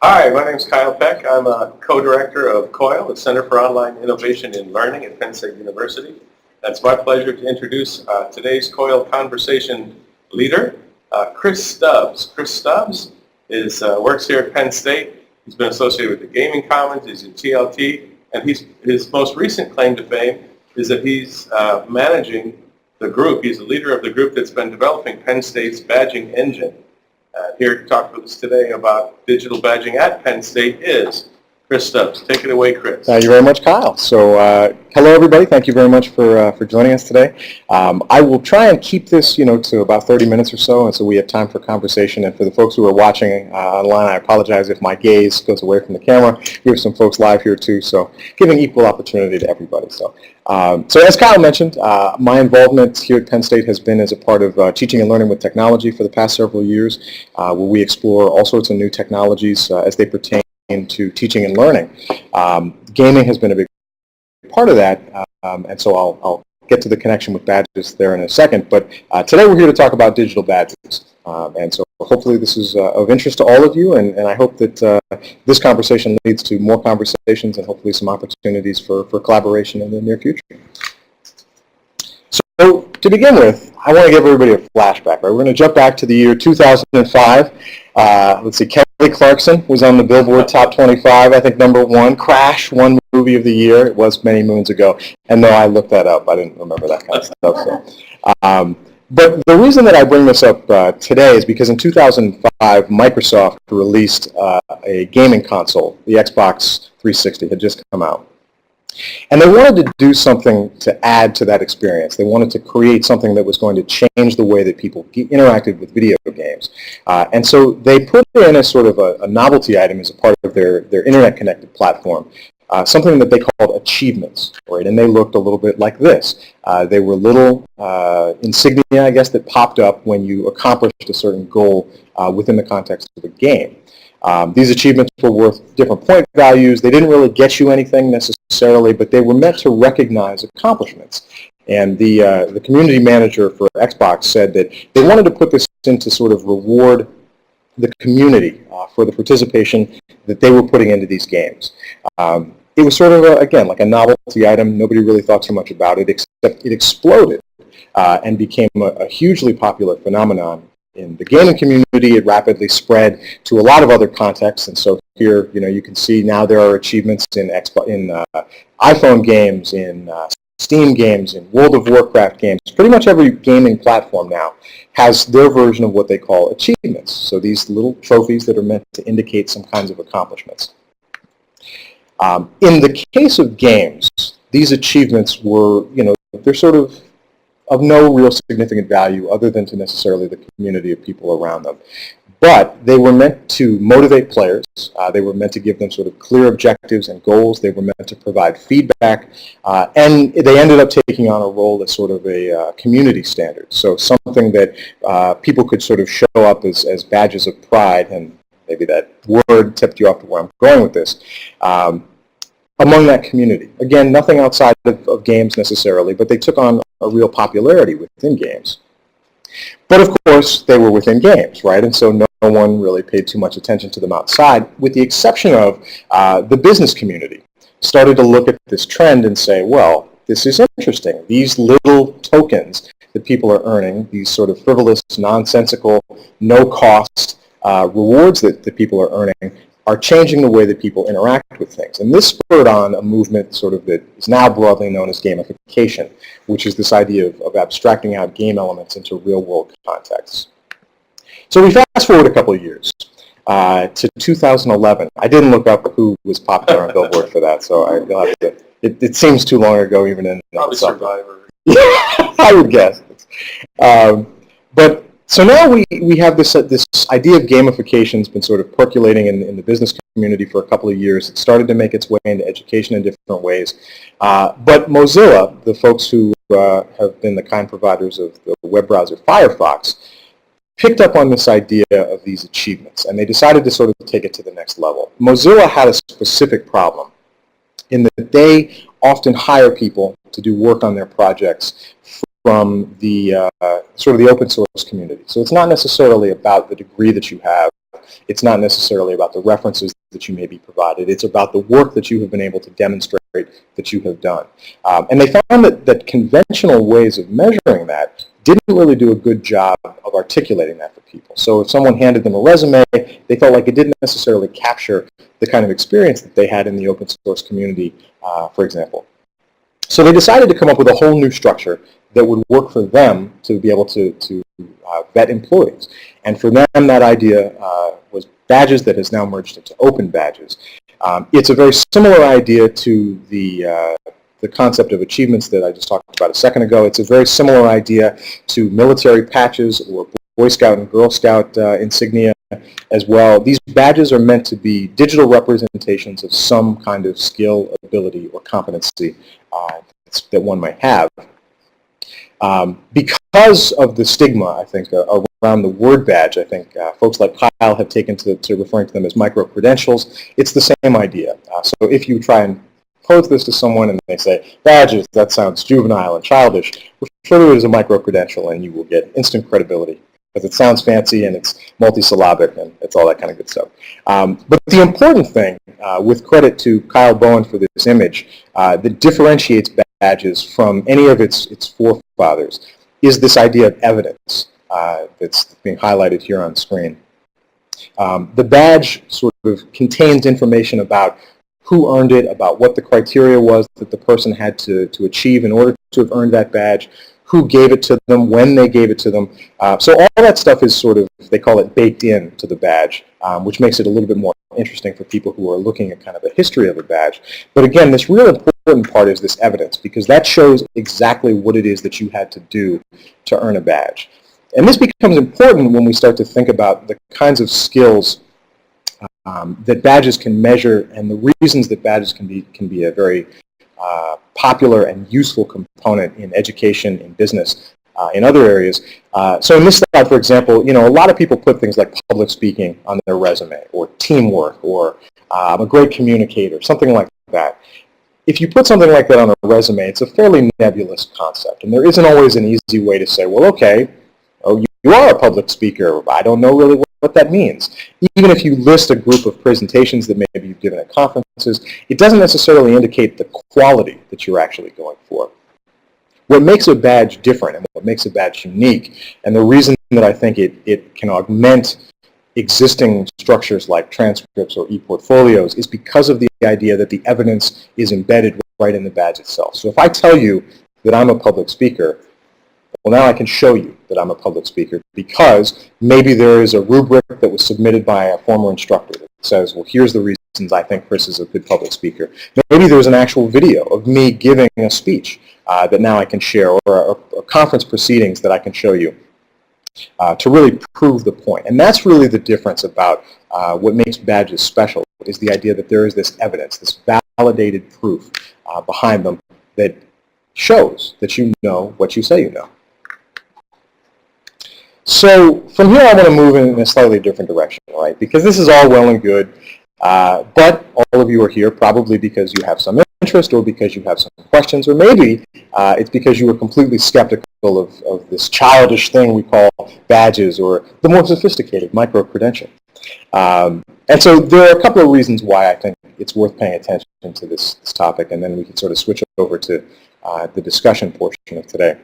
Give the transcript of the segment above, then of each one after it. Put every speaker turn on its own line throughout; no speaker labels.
Hi, my name is Kyle Peck. I'm a co-director of COIL, the Center for Online Innovation in Learning at Penn State University. And it's my pleasure to introduce today's COIL Conversation leader, Chris Stubbs. Chris Stubbs works here at Penn State. He's been associated with the Gaming Commons, he's in TLT, and his most recent claim to fame is that he's managing the group. He's the leader of the group that's been developing Penn State's badging engine. Here to talk with us today about digital badging at Penn State is Chris Stubbs. Take it away, Chris.
Thank you very much, Kyle. So, hello everybody. Thank you very much for joining us today. I will try and keep this, to about 30 minutes or so, and so we have time for conversation. And for the folks who are watching online, I apologize if my gaze goes away from the camera. We have some folks live here too, so giving equal opportunity to everybody. So as Kyle mentioned, my involvement here at Penn State has been as a part of teaching and learning with technology for the past several years, where we explore all sorts of new technologies as they pertain to teaching and learning. Gaming has been a big part of that, and so I'll get to the connection with badges there in a second, but today we're here to talk about digital badges, and so hopefully this is of interest to all of you, and I hope that this conversation leads to more conversations and hopefully some opportunities for collaboration in the near future. So to begin with, I want to give everybody a flashback. Right? We're going to jump back to the year 2005. Let's see, Kelly Clarkson was on the Billboard Top 25, I think #1. Crash won Movie of the Year. It was many moons ago. And no, I looked that up. I didn't remember that kind of stuff. So. But the reason that I bring this up today is because in 2005, Microsoft released a gaming console. The Xbox 360 had just come out. And they wanted to do something to add to that experience. They wanted to create something that was going to change the way that people interacted with video games. And so they put in a sort of a novelty item as a part of their internet-connected platform, something that they called achievements, right? And they looked a little bit like this. They were little insignia, I guess, that popped up when you accomplished a certain goal within the context of a game. These achievements were worth different point values. They didn't really get you anything necessarily, but they were meant to recognize accomplishments. And the community manager for Xbox said that they wanted to put this in to sort of reward the community for the participation that they were putting into these games. It was sort of, again, like a novelty item. Nobody really thought too much about it, except it exploded and became a hugely popular phenomenon in the gaming community. It rapidly spread to a lot of other contexts, and so here, you can see now there are achievements in iPhone games, in Steam games, in World of Warcraft games. Pretty much every gaming platform now has their version of what they call achievements. So these little trophies that are meant to indicate some kinds of accomplishments. In the case of games, these achievements were, they're sort of no real significant value other than to necessarily the community of people around them. But they were meant to motivate players. They were meant to give them sort of clear objectives and goals. They were meant to provide feedback. And they ended up taking on a role as sort of a community standard. So something that people could sort of show up as badges of pride, and maybe that word tipped you off to where I'm going with this, among that community. Again, nothing outside of games necessarily, but they took on a real popularity within games. But of course, they were within games, right? And so no one really paid too much attention to them outside, with the exception of the business community. Started to look at this trend and say, well, this is interesting. These little tokens that people are earning, these sort of frivolous, nonsensical, no-cost rewards that people are earning, are changing the way that people interact with things. And this spurred on a movement sort of that is now broadly known as gamification, which is this idea of abstracting out game elements into real-world contexts. So we fast forward a couple of years to 2011. I didn't look up who was popular on Billboard for that, so you'll have to, it seems too long ago even in
probably Survivor.
I would guess. But so now we have this idea of gamification has been sort of percolating in the business community for a couple of years. It started to make its way into education in different ways. But Mozilla, the folks who have been the kind providers of the web browser Firefox, picked up on this idea of these achievements, and they decided to sort of take it to the next level. Mozilla had a specific problem in that they often hire people to do work on their projects from the sort of the open source community. So it's not necessarily about the degree that you have It's not necessarily about the references that you may be provided. It's about the work that you have been able to demonstrate that you have done. And they found that conventional ways of measuring that didn't really do a good job of articulating that for people. So if someone handed them a resume, they felt like it didn't necessarily capture the kind of experience that they had in the open source community, for example. So they decided to come up with a whole new structure that would work for them to be able to vet employees. And for them, that idea was badges that has now merged into open badges. It's a very similar idea to the concept of achievements that I just talked about a second ago. It's a very similar idea to military patches or Boy Scout and Girl Scout insignia as well. These badges are meant to be digital representations of some kind of skill, ability, or competency that one might have. Because of the stigma, I think, around the word badge, I think folks like Kyle have taken to referring to them as micro-credentials. It's the same idea. So if you try and pose this to someone and they say, badges, that sounds juvenile and childish, refer to it as a micro-credential and you will get instant credibility because it sounds fancy and it's multisyllabic and it's all that kind of good stuff. But the important thing, with credit to Kyle Bowen for this image, that differentiates badges from any of its forefathers is this idea of evidence that's being highlighted here on screen. The badge sort of contains information about who earned it, about what the criteria was that the person had to achieve in order to have earned that badge, who gave it to them, when they gave it to them. So all that stuff is sort of, they call it baked in to the badge, which makes it a little bit more interesting for people who are looking at kind of the history of a badge. But again, this real important part is this evidence, because that shows exactly what it is that you had to do to earn a badge. And this becomes important when we start to think about the kinds of skills that badges can measure and the reasons that badges can be a very popular and useful component in education, in business, in other areas. So in this slide, for example, a lot of people put things like public speaking on their resume, or teamwork, or I'm a great communicator, something like that. If you put something like that on a resume, it's a fairly nebulous concept, and there isn't always an easy way to say, well, okay, you are a public speaker. I don't know really what that means. Even if you list a group of presentations that maybe you've given at conferences, it doesn't necessarily indicate the quality that you're actually going for. What makes a badge different and what makes a badge unique, and the reason that I think it can augment existing structures like transcripts or e-portfolios is because of the idea that the evidence is embedded right in the badge itself. So if I tell you that I'm a public speaker, well, now I can show you that I'm a public speaker because maybe there is a rubric that was submitted by a former instructor that says, well, here's the reasons I think Chris is a good public speaker. Maybe there's an actual video of me giving a speech that now I can share, or conference proceedings that I can show you to really prove the point. And that's really the difference about what makes badges special, is the idea that there is this evidence, this validated proof behind them that shows that you know what you say you know. So from here I want to move in a slightly different direction, right? Because this is all well and good, but all of you are here probably because you have some interest or because you have some questions, or maybe it's because you were completely skeptical of this childish thing we call badges, or the more sophisticated micro-credential. And so there are a couple of reasons why I think it's worth paying attention to this topic, and then we can sort of switch over to the discussion portion of today.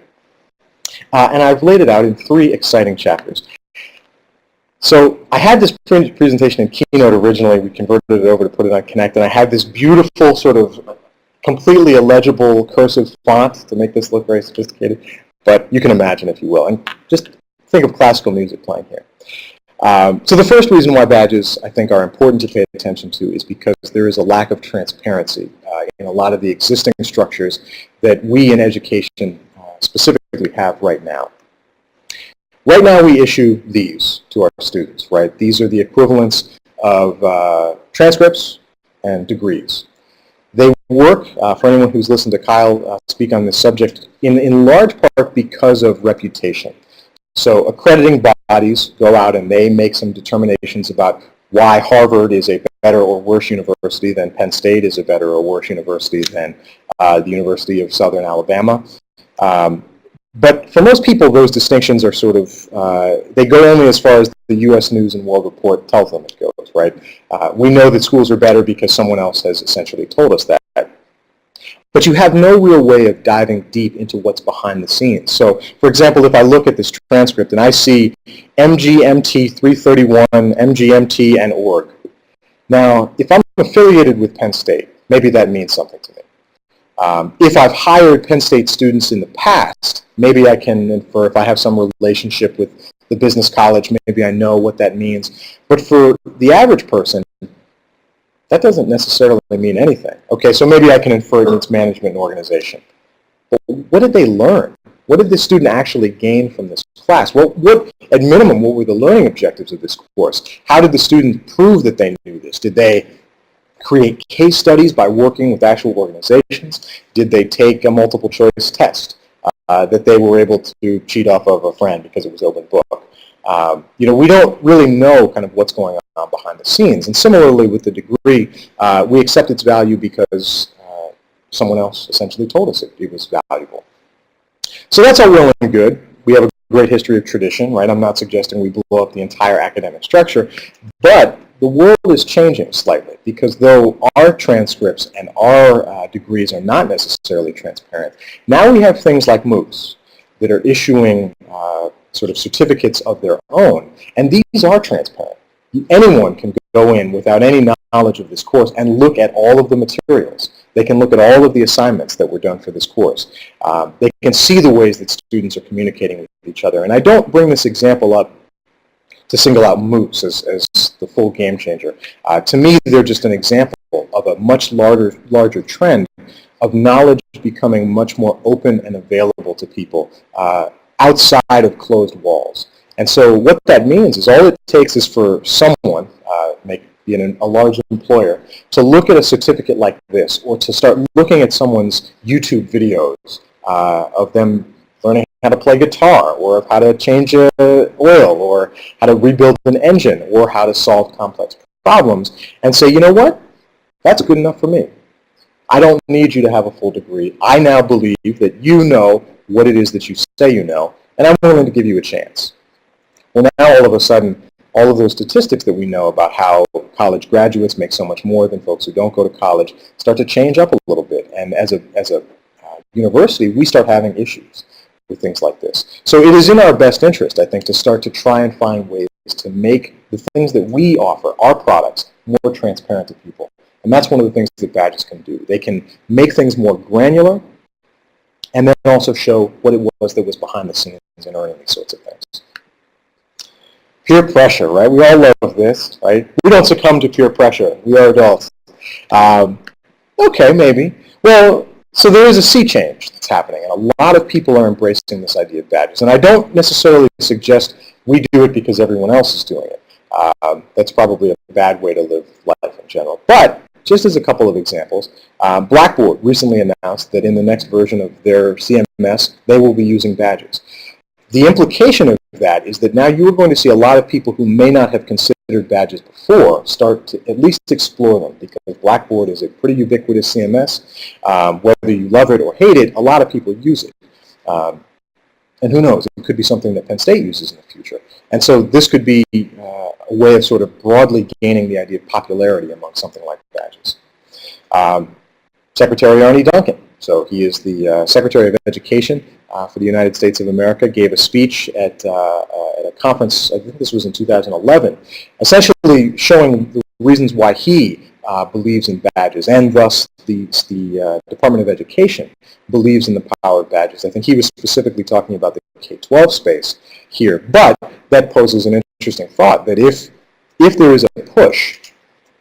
And I've laid it out in 3 exciting chapters. So I had this presentation in Keynote originally. We converted it over to put it on Connect, and I had this beautiful sort of completely illegible cursive font to make this look very sophisticated. But you can imagine, if you will. And just think of classical music playing here. So the first reason why badges, I think, are important to pay attention to is because there is a lack of transparency in a lot of the existing structures that we in education specifically have right now. Right now we issue these to our students, right? These are the equivalents of transcripts and degrees. They work, for anyone who's listened to Kyle speak on this subject, in large part because of reputation. So accrediting bodies go out and they make some determinations about why Harvard is a better or worse university than Penn State is a better or worse university than the University of Southern Alabama. But for most people, those distinctions are sort of, they go only as far as the U.S. News and World Report tells them it goes, right? We know that schools are better because someone else has essentially told us that. But you have no real way of diving deep into what's behind the scenes. So, for example, if I look at this transcript and I see MGMT 331, MGMT, and org. Now, if I'm affiliated with Penn State, maybe that means something to me. If I've hired Penn State students in the past, maybe I can infer if I have some relationship with the business college, maybe I know what that means. But for the average person, that doesn't necessarily mean anything. Okay, so maybe I can infer it means management and organization. But what did they learn? What did the student actually gain from this class? What, at minimum, what were the learning objectives of this course? How did the student prove that they knew this? Did they create case studies by working with actual organizations? Did they take a multiple choice test that they were able to cheat off of a friend because it was open book? We don't really know kind of what's going on behind the scenes. And similarly with the degree, we accept its value because someone else essentially told us it was valuable. So that's all well and good. We have a great history of tradition, right? I'm not suggesting we blow up the entire academic structure, but the world is changing slightly because though our transcripts and our degrees are not necessarily transparent, now we have things like MOOCs that are issuing sort of certificates of their own, and these are transparent. Anyone can go in without any knowledge of this course and look at all of the materials. They can look at all of the assignments that were done for this course. They can see the ways that students are communicating with each other. And I don't bring this example up to single out MOOCs as the full game changer. To me, they're just an example of a much larger trend of knowledge becoming much more open and available to people outside of closed walls. And so what that means is all it takes is for someone, being a large employer, to look at a certificate like this or to start looking at someone's YouTube videos of them learning how to play guitar or how to change oil or how to rebuild an engine or how to solve complex problems and say, you know what, that's good enough for me. I don't need you to have a full degree. I now believe that you know what it is that you say you know, and I'm willing to give you a chance. Well, now all of a sudden, all of those statistics that we know about how college graduates make so much more than folks who don't go to college start to change up a little bit. And as a university, we start having issues with things like this. So it is in our best interest, I think, to start to try and find ways to make the things that we offer, our products, more transparent to people. And that's one of the things that badges can do. They can make things more granular and then also show what it was that was behind the scenes in earning these sorts of things. Peer pressure, right? We all love this, right? We don't succumb to peer pressure. We are adults. Okay, maybe. Well, so there is a sea change that's happening, and a lot of people are embracing this idea of badges. And I don't necessarily suggest we do it because everyone else is doing it. That's probably a bad way to live life in general. But just as a couple of examples, Blackboard recently announced that in the next version of their CMS, they will be using badges. The implication of that is that now you are going to see a lot of people who may not have considered badges before start to at least explore them, because Blackboard is a pretty ubiquitous CMS. Whether you love it or hate it, a lot of people use it. And who knows, it could be something that Penn State uses in the future. And so this could be a way of sort of broadly gaining the idea of popularity among something like badges. Secretary Arne Duncan, so he is the Secretary of Education for the United States of America, gave a speech at a conference, I think this was in 2011, essentially showing the reasons why he believes in badges, and thus the Department of Education believes in the power of badges. I think he was specifically talking about the K-12 space here, but that poses an interesting thought that if there is a push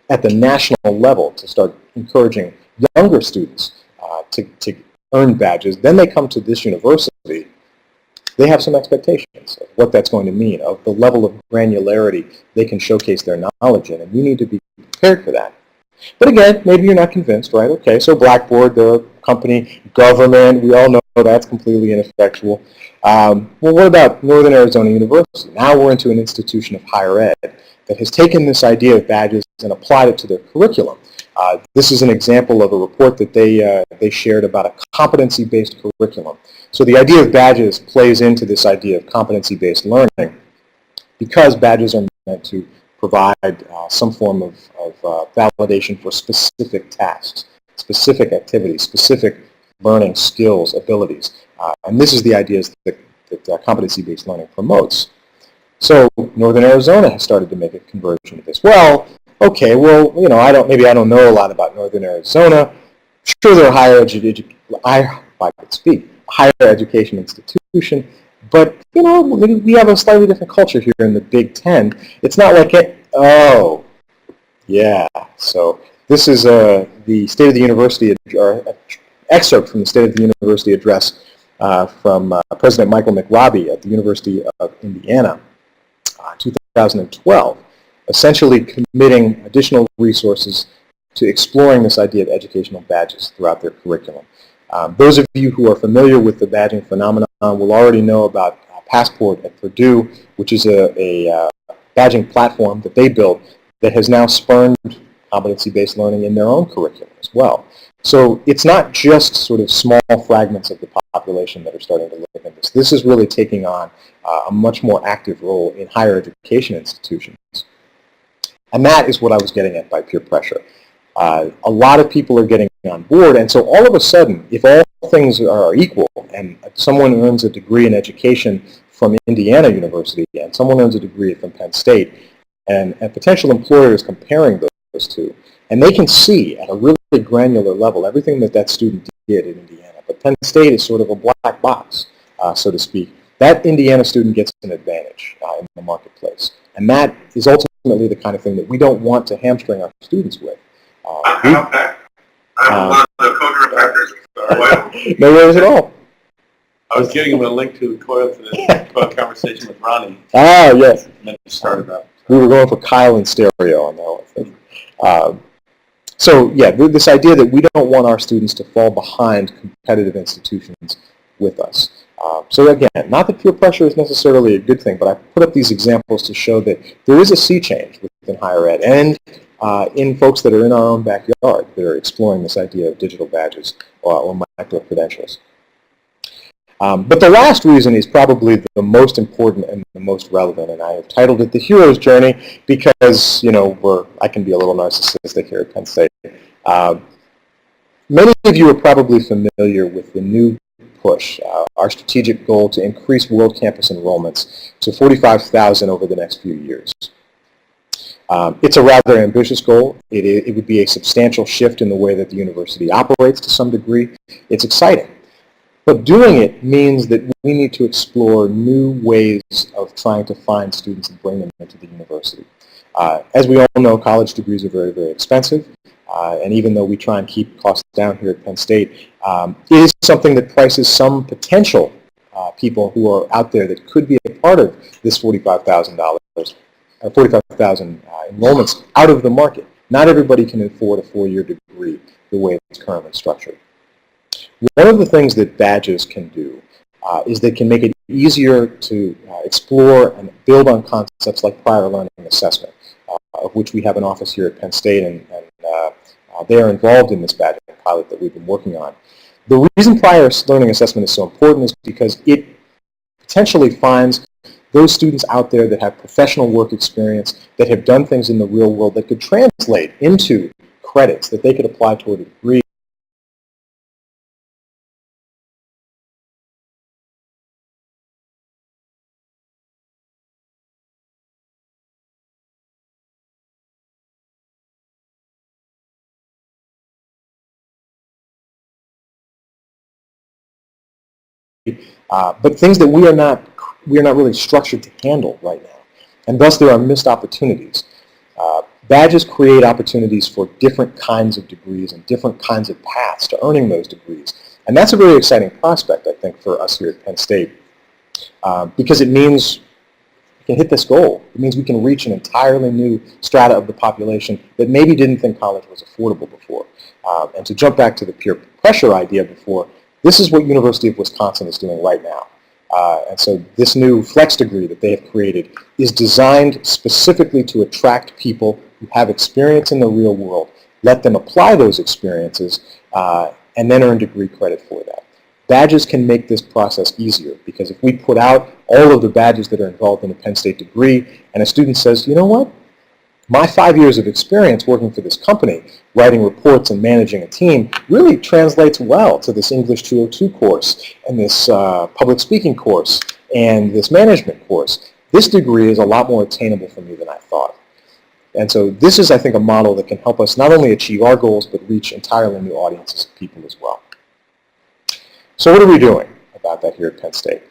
at the national level to start encouraging younger students to earn badges, then they come to this university, they have some expectations of what that's going to mean, of the level of granularity they can showcase their knowledge in, and you need to be prepared for that. But again, maybe you're not convinced, right? Okay, so Blackboard, the company, government, we all know that's completely ineffectual. Well, what about Northern Arizona University? Now we're into an institution of higher ed that has taken this idea of badges and applied it to their curriculum. This is an example of a report that they shared about a competency-based curriculum. So the idea of badges plays into this idea of competency-based learning. because badges are meant to provide some form of validation for specific tasks, specific activities, specific learning skills, abilities. And this is the ideas that competency-based learning promotes. So Northern Arizona has started to make a conversion to this. Well, okay, well, you know, maybe I don't know a lot about Northern Arizona. Sure, they're a higher education institution, but you know, we have a slightly different culture here in the Big Ten. It's not like oh, yeah. So this is the State of the University, or excerpt from the State of the University address from President Michael McRobbie at the University of Indiana, 2012, essentially committing additional resources to exploring this idea of educational badges throughout their curriculum. Those of you who are familiar with the badging phenomenon will already know about Passport at Purdue, which is a badging platform that they built that has now spurned competency-based learning in their own curriculum as well. So it's not just sort of small fragments of the population that are starting to look at this. This is really taking on a much more active role in higher education institutions. And that is what I was getting at by peer pressure. A lot of people are getting on board, and so all of a sudden, if all things are equal, and someone earns a degree in education from Indiana University, and someone earns a degree from Penn State, and a potential employer is comparing those two, and they can see at a really granular level everything that student did in Indiana, but Penn State is sort of a black box, so to speak. That Indiana student gets an advantage in the marketplace, and that is ultimately the kind of thing that we don't want to hamstring our students with.
I'm one of the co-directors.
No worries at all.
I was giving him a link to the COIL COIL conversation with Ronnie.
Ah, yes.
And then we started up.
We were going for Kyle and stereo on that one. So yeah, this idea that we don't want our students to fall behind competitive institutions with us. So again, not that peer pressure is necessarily a good thing, but I put up these examples to show that there is a sea change within higher ed and in folks that are in our own backyard that are exploring this idea of digital badges or micro-credentials. But the last reason is probably the most important and the most relevant, and I have titled it The Hero's Journey because, you know, I can be a little narcissistic here at Penn State. Many of you are probably familiar with the new push, our strategic goal to increase world campus enrollments to 45,000 over the next few years. It's a rather ambitious goal. It would be a substantial shift in the way that the university operates to some degree. It's exciting. But doing it means that we need to explore new ways of trying to find students and bring them into the university. As we all know, college degrees are very, very expensive. And even though we try and keep costs down here at Penn State, it is something that prices some potential people who are out there that could be a part of this $45,000 enrollments out of the market. Not everybody can afford a 4-year degree the way it's currently structured. One of the things that badges can do is they can make it easier to explore and build on concepts like prior learning assessment, of which we have an office here at Penn State, and they are involved in this badging pilot that we've been working on. The reason prior learning assessment is so important is because it potentially finds those students out there that have professional work experience, that have done things in the real world that could translate into credits that they could apply toward a degree. But things that we are not really structured to handle right now. And thus there are missed opportunities. Badges create opportunities for different kinds of degrees and different kinds of paths to earning those degrees. And that's a really exciting prospect, I think, for us here at Penn State, because it means we can hit this goal. It means we can reach an entirely new strata of the population that maybe didn't think college was affordable before. And to jump back to the peer pressure idea before, this is what University of Wisconsin is doing right now. And so this new flex degree that they have created is designed specifically to attract people who have experience in the real world, let them apply those experiences, and then earn degree credit for that. Badges can make this process easier, because if we put out all of the badges that are involved in a Penn State degree and a student says, you know what, my 5 years of experience working for this company, writing reports and managing a team, really translates well to this English 202 course and this public speaking course and this management course. This degree is a lot more attainable for me than I thought. And so this is, I think, a model that can help us not only achieve our goals, but reach entirely new audiences of people as well. So what are we doing about that here at Penn State?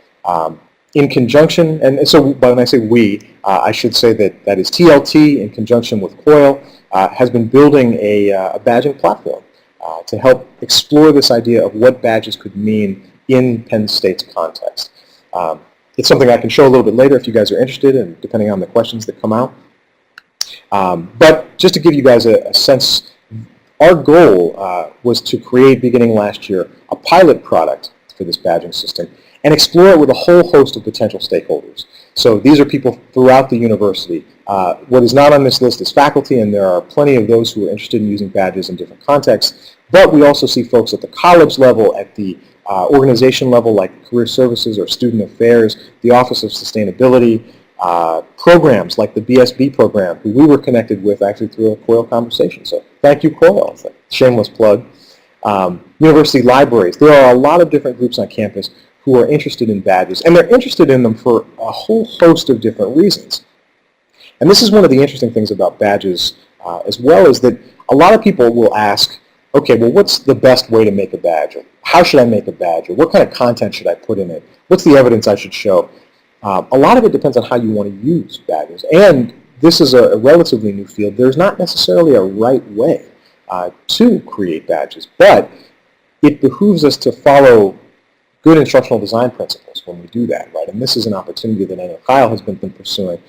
In conjunction, and so when I say we, I should say that is TLT in conjunction with COIL has been building a badging platform to help explore this idea of what badges could mean in Penn State's context. It's something I can show a little bit later if you guys are interested, and depending on the questions that come out. But just to give you guys a sense, our goal was to create, beginning last year, a pilot product for this badging system and explore it with a whole host of potential stakeholders. So these are people throughout the university. What is not on this list is faculty, and there are plenty of those who are interested in using badges in different contexts. But we also see folks at the college level, at the organization level, like Career Services or Student Affairs, the Office of Sustainability, programs like the BSB program, who we were connected with actually through a COIL Conversation. So thank you, COIL. It's a shameless plug. University libraries. There are a lot of different groups on campus who are interested in badges, and they're interested in them for a whole host of different reasons. And this is one of the interesting things about badges as well, is that a lot of people will ask, okay, well, what's the best way to make a badge? Or how should I make a badge? Or what kind of content should I put in it? What's the evidence I should show? A lot of it depends on how you want to use badges. And this is a relatively new field. There's not necessarily a right way to create badges, but it behooves us to follow good instructional design principles when we do that, right? And this is an opportunity that I know Kyle has been pursuing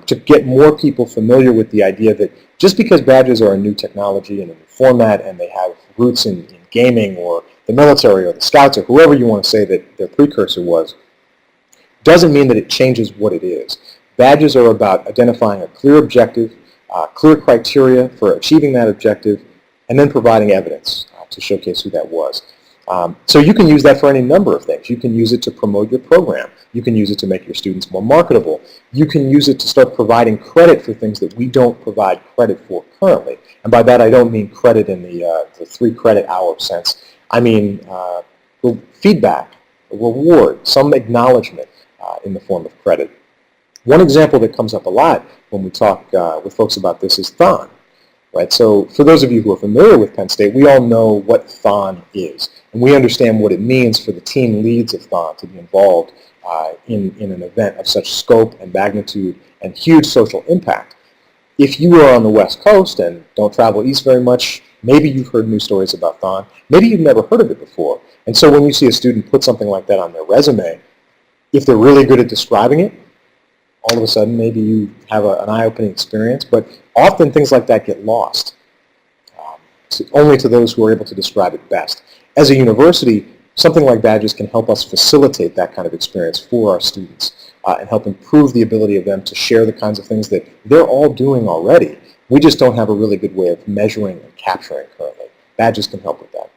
to get more people familiar with the idea that just because badges are a new technology and a new format and they have roots in gaming or the military or the Scouts or whoever you want to say that their precursor was, doesn't mean that it changes what it is. Badges are about identifying a clear objective, clear criteria for achieving that objective, and then providing evidence to showcase who that was. So you can use that for any number of things. You can use it to promote your program. You can use it to make your students more marketable. You can use it to start providing credit for things that we don't provide credit for currently. And by that I don't mean credit in the 3 credit hour sense. I mean feedback, a reward, some acknowledgement in the form of credit. One example that comes up a lot when we talk with folks about this is Thon. Right? So for those of you who are familiar with Penn State, we all know what Thon is, and we understand what it means for the team leads of Thon to be involved in an event of such scope and magnitude and huge social impact. If you are on the West Coast and don't travel east very much, maybe you've heard news stories about Thon. Maybe you've never heard of it before. And so when you see a student put something like that on their resume, if they're really good at describing it, all of a sudden maybe you have an eye-opening experience, but often things like that get lost, only to those who are able to describe it best. As a university, something like badges can help us facilitate that kind of experience for our students and help improve the ability of them to share the kinds of things that they're all doing already. We just don't have a really good way of measuring and capturing currently. Badges can help with that.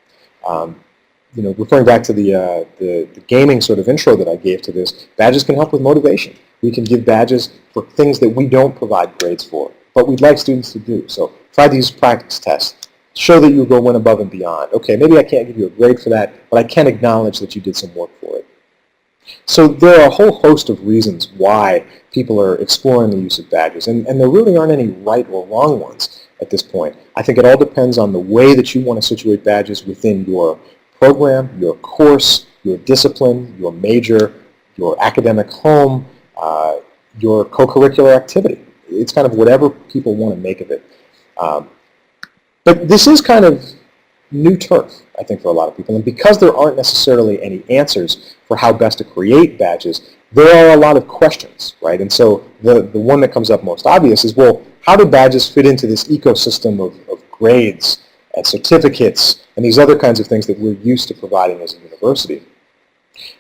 Referring back to the gaming sort of intro that I gave to this, badges can help with motivation. We can give badges for things that we don't provide grades for, but we'd like students to do. So try these practice tests. Show that you go went above and beyond. Okay, maybe I can't give you a grade for that, but I can acknowledge that you did some work for it. So there are a whole host of reasons why people are exploring the use of badges, and there really aren't any right or wrong ones at this point. I think it all depends on the way that you want to situate badges within your program, your course, your discipline, your major, your academic home, your co-curricular activity. It's kind of whatever people want to make of it. But this is kind of new turf, I think, for a lot of people. And because there aren't necessarily any answers for how best to create badges, there are a lot of questions, right? And so the one that comes up most obvious is, well, how do badges fit into this ecosystem of grades and certificates and these other kinds of things that we're used to providing as a university?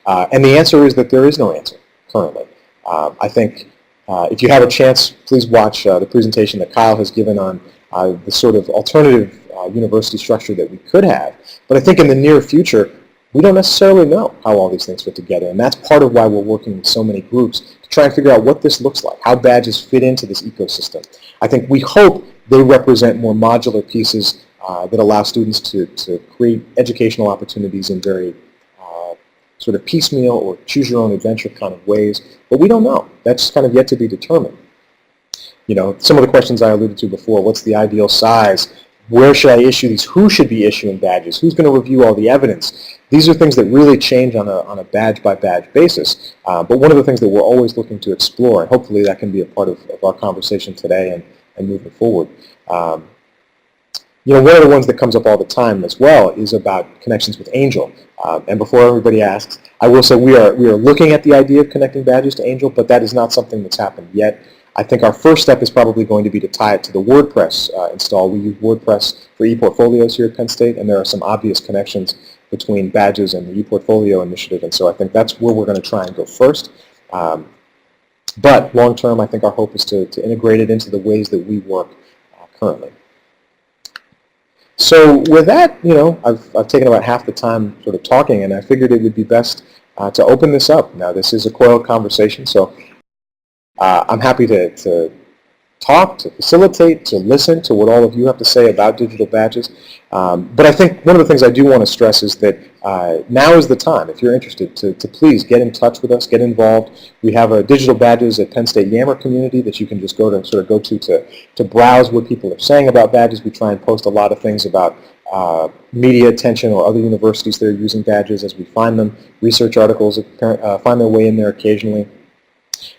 And the answer is that there is no answer currently. I think if you have a chance, please watch the presentation that Kyle has given on the sort of alternative university structure that we could have. But I think in the near future, we don't necessarily know how all these things fit together, and that's part of why we're working with so many groups to try and figure out what this looks like, how badges fit into this ecosystem. I think we hope they represent more modular pieces that allow students to create educational opportunities in very sort of piecemeal or choose-your-own-adventure kind of ways, but we don't know. That's kind of yet to be determined. You know, some of the questions I alluded to before, what's the ideal size? Where should I issue these? Who should be issuing badges? Who's going to review all the evidence? These are things that really change on a badge-by-badge basis. But one of the things that we're always looking to explore, and hopefully that can be a part of our conversation today and moving forward. You know, one of the ones that comes up all the time as well is about connections with Angel. And before everybody asks, I will say we are looking at the idea of connecting badges to Angel, but that is not something that's happened yet. I think our first step is probably going to be to tie it to the WordPress install. We use WordPress for ePortfolios here at Penn State, and there are some obvious connections between badges and the ePortfolio initiative, and so I think that's where we're going to try and go first. But long term, I think our hope is to integrate it into the ways that we work currently. So with that, you know, I've taken about half the time sort of talking, and I figured it would be best to open this up. Now, this is a COIL conversation, so I'm happy to talk, to facilitate, to listen to what all of you have to say about digital badges. But I think one of the things I do want to stress is that now is the time, if you're interested, to please get in touch with us, get involved. We have a digital badges at Penn State Yammer community that you can just go to browse what people are saying about badges. We try and post a lot of things about media attention or other universities that are using badges as we find them. Research articles find their way in there occasionally.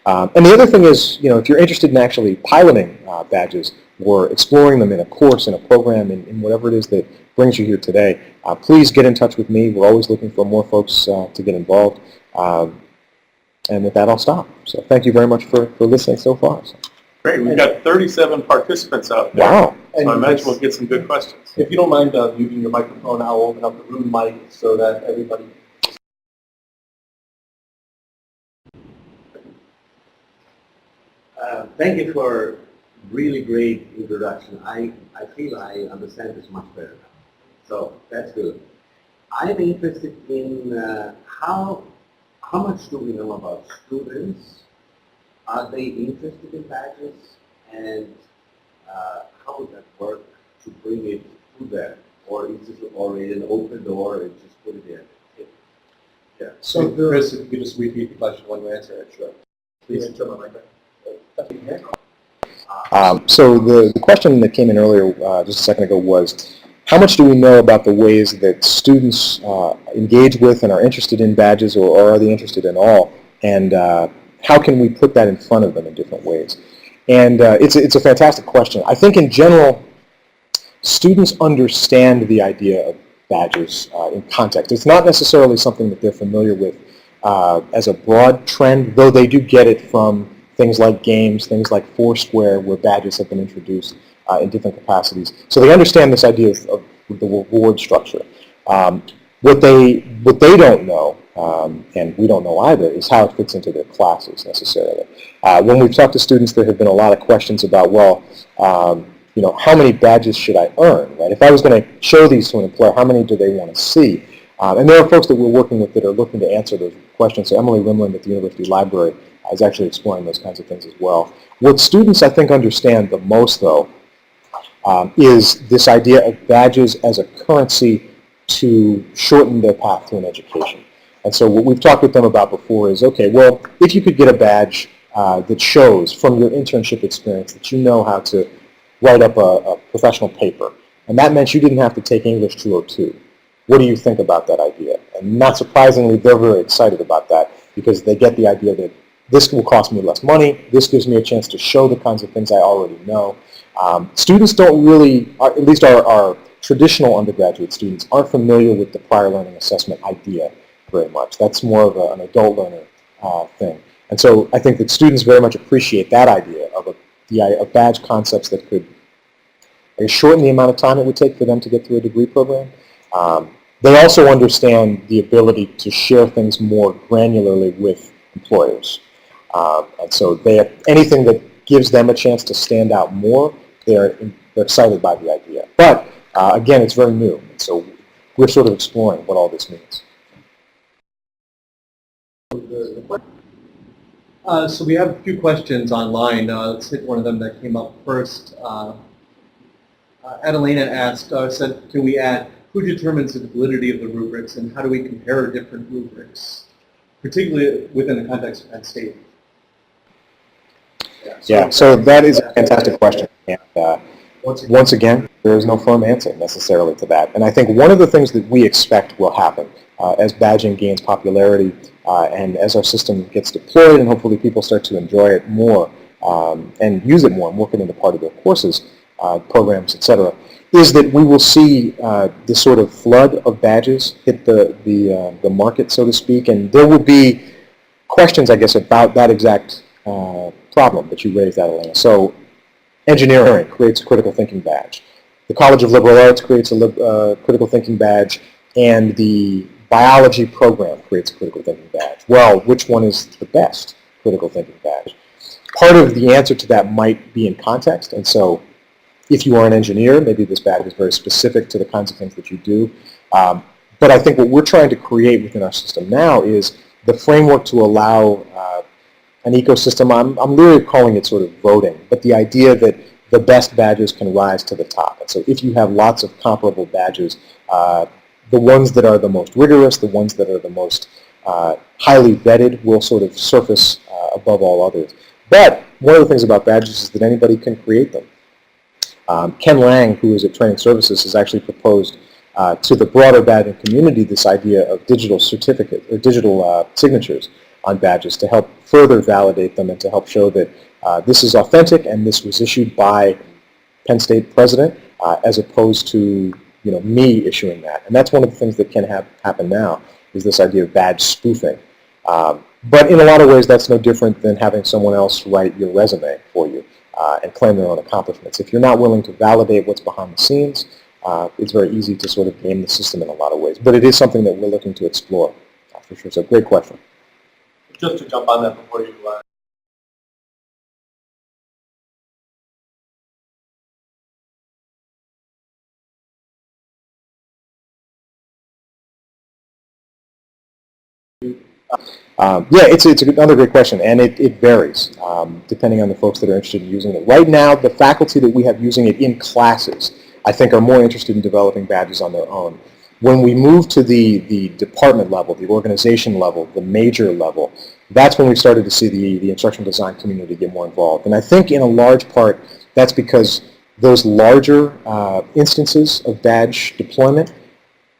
And the other thing is, you know, if you're interested in actually piloting badges or exploring them in a course, in a program, in whatever it is that brings you here today, please get in touch with me. We're always looking for more folks to get involved. And with that, I'll stop. So thank you very much for listening so far. So.
Great. We've got 37 participants out there.
Wow.
So I imagine we'll get some good questions.
If you don't mind muting your microphone, I'll open up the room mic so that everybody...
Thank you for really great introduction. I feel I understand this much better now. So that's good. I'm interested in how much do we know about students? Are they interested in badges? And how would that work to bring it to them? Or is this already an open door and just put it in? Yeah.
So, Chris, if you could just repeat the question when you answer it, sure. Please turn my microphone.
So the question that came in earlier just a second ago was, how much do we know about the ways that students engage with and are interested in badges, or are they interested in all? And how can we put that in front of them in different ways? And it's a fantastic question. I think in general, students understand the idea of badges in context. It's not necessarily something that they're familiar with as a broad trend, though they do get it from things like games, things like Foursquare, where badges have been introduced in different capacities. So they understand this idea of the reward structure. What they don't know, and we don't know either, is how it fits into their classes necessarily. When we've talked to students, there have been a lot of questions about, well, you know, how many badges should I earn, right? If I was going to show these to an employer, how many do they want to see? And there are folks that we're working with that are looking to answer those questions. So Emily Rimland at the University Library is actually exploring those kinds of things as well. What students, I think, understand the most, though, is this idea of badges as a currency to shorten their path to an education. And so what we've talked with them about before is, okay, well, if you could get a badge that shows from your internship experience that you know how to write up a professional paper, and that meant you didn't have to take English 202. What do you think about that idea? And not surprisingly, they're very excited about that because they get the idea that this will cost me less money. This gives me a chance to show the kinds of things I already know. Students don't really, at least our traditional undergraduate students, aren't familiar with the prior learning assessment idea very much. That's more of an adult learner thing. And so I think that students very much appreciate that idea of badge concepts that could shorten the amount of time it would take for them to get through a degree program. They also understand the ability to share things more granularly with employers. And so anything that gives them a chance to stand out more, they're excited by the idea. But again, it's very new, and so we're sort of exploring what all this means.
So we have a few questions online. Let's hit one of them that came up first. Adelina asked, said, can we add, who determines the validity of the rubrics and how do we compare different rubrics, particularly within the context of Penn State?
Yeah, so that is a fantastic question. And once again, there is no firm answer necessarily to that. And I think one of the things that we expect will happen as badging gains popularity and as our system gets deployed and hopefully people start to enjoy it more and use it more and work it into part of their courses, programs, etc., is that we will see this sort of flood of badges hit the market, so to speak, and there will be questions, I guess, about that exact problem that you raised, Adelina. So engineering creates a critical thinking badge. The College of Liberal Arts creates a critical thinking badge, and the biology program creates a critical thinking badge. Well, which one is the best critical thinking badge? Part of the answer to that might be in context, and so if you are an engineer, maybe this badge is very specific to the kinds of things that you do. But I think what we're trying to create within our system now is the framework to allow an ecosystem. I'm literally calling it sort of voting, but the idea that the best badges can rise to the top. And so if you have lots of comparable badges, the ones that are the most rigorous, the ones that are the most highly vetted will sort of surface above all others. But one of the things about badges is that anybody can create them. Ken Lang, who is at Training Services, has actually proposed to the broader badging community this idea of digital certificate or digital signatures on badges to help further validate them and to help show that this is authentic and this was issued by Penn State president as opposed to me issuing that. And that's one of the things that can happen now is this idea of badge spoofing. But in a lot of ways that's no different than having someone else write your resume for you and claim their own accomplishments. If you're not willing to validate what's behind the scenes, it's very easy to sort of game the system in a lot of ways. But it is something that we're looking to explore for sure. So great question.
Just to jump on that before you
yeah, it's another great question, and it varies depending on the folks that are interested in using it. Right now, the faculty that we have using it in classes, I think, are more interested in developing badges on their own. When we move to the department level, the organization level, the major level, that's when we started to see the instructional design community get more involved. And I think in a large part, that's because those larger instances of badge deployment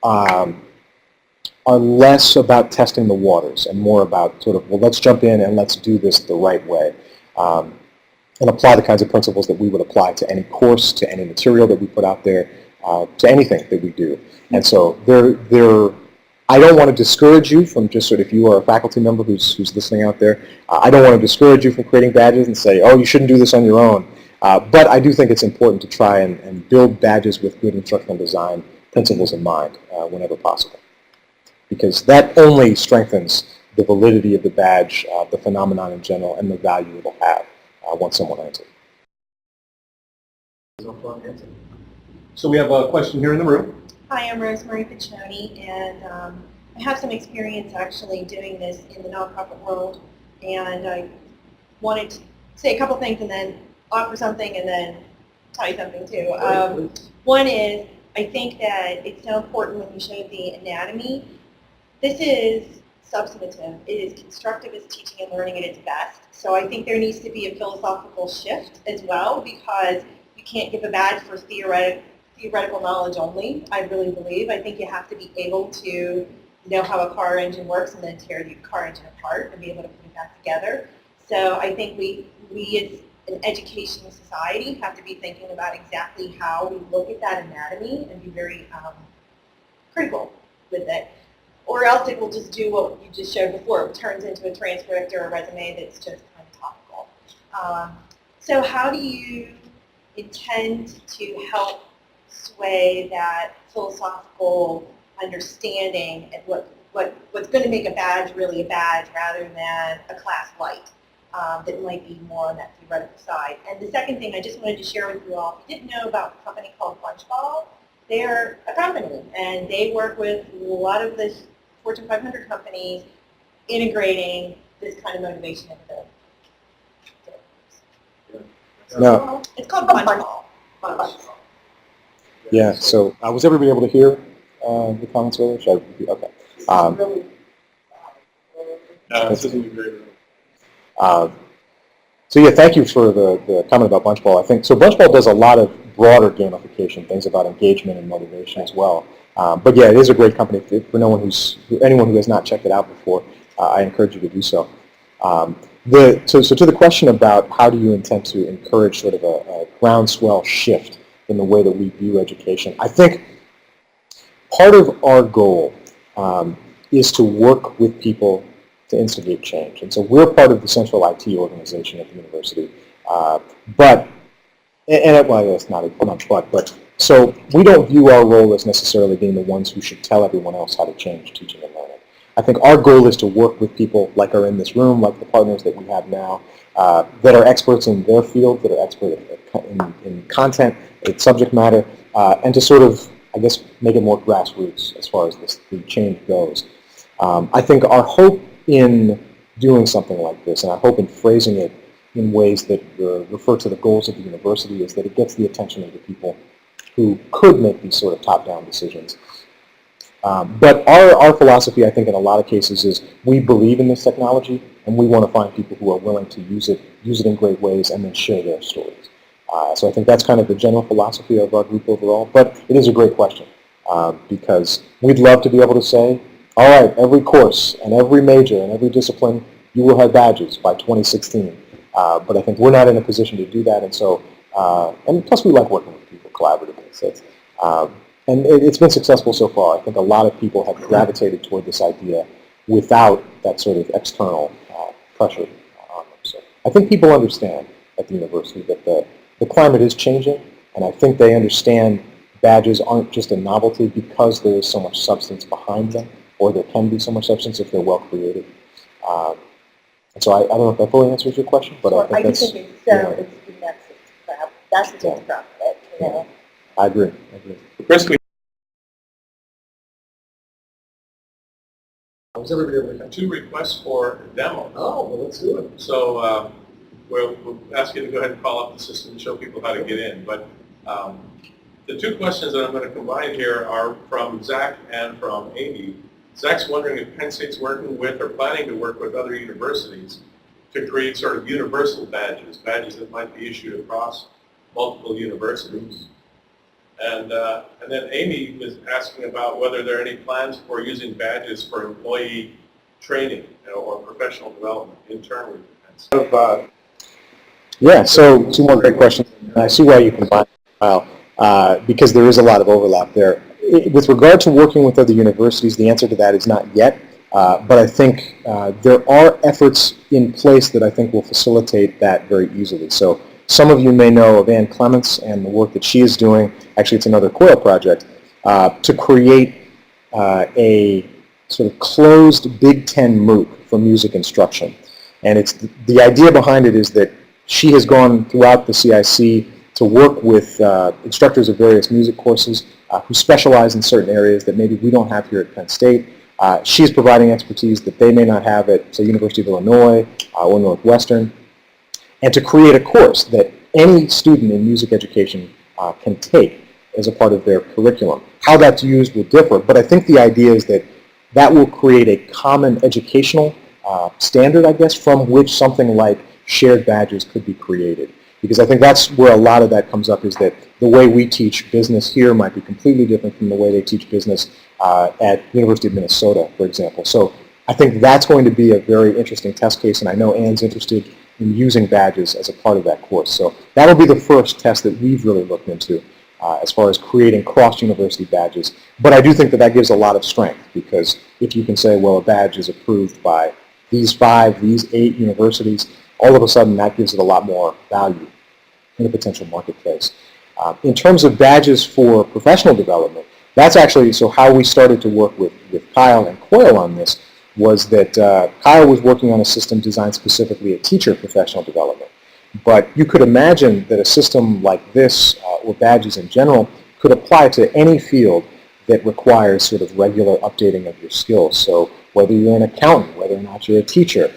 are less about testing the waters and more about sort of, well, let's jump in and let's do this the right way and apply the kinds of principles that we would apply to any course, to any material that we put out there, to anything that we do. And so I don't want to discourage you from just sort of, if you are a faculty member who's listening out there, I don't want to discourage you from creating badges and say, oh, you shouldn't do this on your own. But I do think it's important to try and build badges with good instructional design principles in mind whenever possible, because that only strengthens the validity of the badge, the phenomenon in general, and the value it will have once someone earns it.
So we have a question here in the room.
Hi, I'm Rosemary Piccioni, and I have some experience actually doing this in the nonprofit world, and I wanted to say a couple things and then offer something and then tell you something too. One is, I think that it's so important when you show the anatomy. This is substantive. It is constructivist teaching and learning at its best. So I think there needs to be a philosophical shift as well, because you can't give a badge for theoretical knowledge only, I really believe. I think you have to be able to know how a car engine works and then tear the car engine apart and be able to put it back together. So I think we as an education society have to be thinking about exactly how we look at that anatomy and be very critical with it. Or else it will just do what you just showed before. It turns into a transcript or a resume that's just kind of topical. So how do you intend to help sway that philosophical understanding and what's going to make a badge really a badge rather than a class light that might be more on that theoretical side? And the second thing I just wanted to share with you all, if you didn't know about a company called Lunchball, they're a company and they work with a lot of the Fortune 500 companies integrating this kind of motivation into
No.
It's called Punch Ball.
Yeah, so was everybody able to hear the comments earlier? Should I repeat? Okay. So yeah, thank you for the comment about Bunch Ball. I think so. Bunch Ball does a lot of broader gamification things about engagement and motivation as well. But yeah, it is a great company. For anyone who has not checked it out before, I encourage you to do so. So to the question about how do you intend to encourage sort of a groundswell shift in the way that we view education, I think part of our goal is to work with people to instigate change. And so we're part of the central IT organization at the university. Well, that's not but so we don't view our role as necessarily being the ones who should tell everyone else how to change teaching and learning. I think our goal is to work with people like are in this room, like the partners that we have now, that are experts in their field, that are experts in content, in subject matter, and to sort of, I guess, make it more grassroots as far as the change goes. I think our hope in doing something like this, and I hope in phrasing it in ways that refer to the goals of the university, is that it gets the attention of the people who could make these sort of top-down decisions. But our philosophy, I think, in a lot of cases is we believe in this technology, and we want to find people who are willing to use it in great ways, and then share their stories. So I think that's kind of the general philosophy of our group overall. But it is a great question, because we'd love to be able to say, all right, every course and every major and every discipline, you will have badges by 2016. But I think we're not in a position to do that, and so, and plus we like working with people collaboratively. So and it's been successful so far. I think a lot of people have gravitated toward this idea without that sort of external pressure on them. So I think people understand at the university that the climate is changing, and I think they understand badges aren't just a novelty because there is so much substance behind them, or there can be so much substance if they're well created. And so I don't know if that fully answers your question, but I think that's...
I think it's the message. That's the thing about it, you know.
I agree.
Chris, we
Was everybody able to
have 2 requests for demos.
Oh, well, let's do it.
So we'll ask you to go ahead and call up the system and show people how to get in. But the 2 questions that I'm going to combine here are from Zach and from Amy. Zach's wondering if Penn State's working with or planning to work with other universities to create sort of universal badges that might be issued across multiple universities. And then Amy was asking about whether there are any plans for using badges for employee training or professional development internally.
Yeah, so 2 more great questions. I see why you combine them, because there is a lot of overlap there. With regard to working with other universities, the answer to that is not yet, but I think there are efforts in place that I think will facilitate that very easily. So some of you may know of Ann Clements and the work that she is doing. Actually, it's another COIL project to create a sort of closed Big Ten MOOC for music instruction. And it's the idea behind it is that she has gone throughout the CIC to work with instructors of various music courses who specialize in certain areas that maybe we don't have here at Penn State. She's providing expertise that they may not have at, say, University of Illinois or Northwestern, and to create a course that any student in music education can take as a part of their curriculum. How that's used will differ, but I think the idea is that that will create a common educational standard, I guess, from which something like shared badges could be created. Because I think that's where a lot of that comes up, is that the way we teach business here might be completely different from the way they teach business at University of Minnesota, for example. So I think that's going to be a very interesting test case, and I know Ann's interested in using badges as a part of that course. So that'll be the first test that we've really looked into as far as creating cross-university badges. But I do think that that gives a lot of strength, because if you can say, well, a badge is approved by these 5, these 8 universities, all of a sudden that gives it a lot more value in the potential marketplace. In terms of badges for professional development, that's actually, so how we started to work with Kyle and COIL on this was that Kyle was working on a system designed specifically at teacher professional development. But you could imagine that a system like this, or badges in general, could apply to any field that requires sort of regular updating of your skills. So whether you're an accountant, whether or not you're a teacher,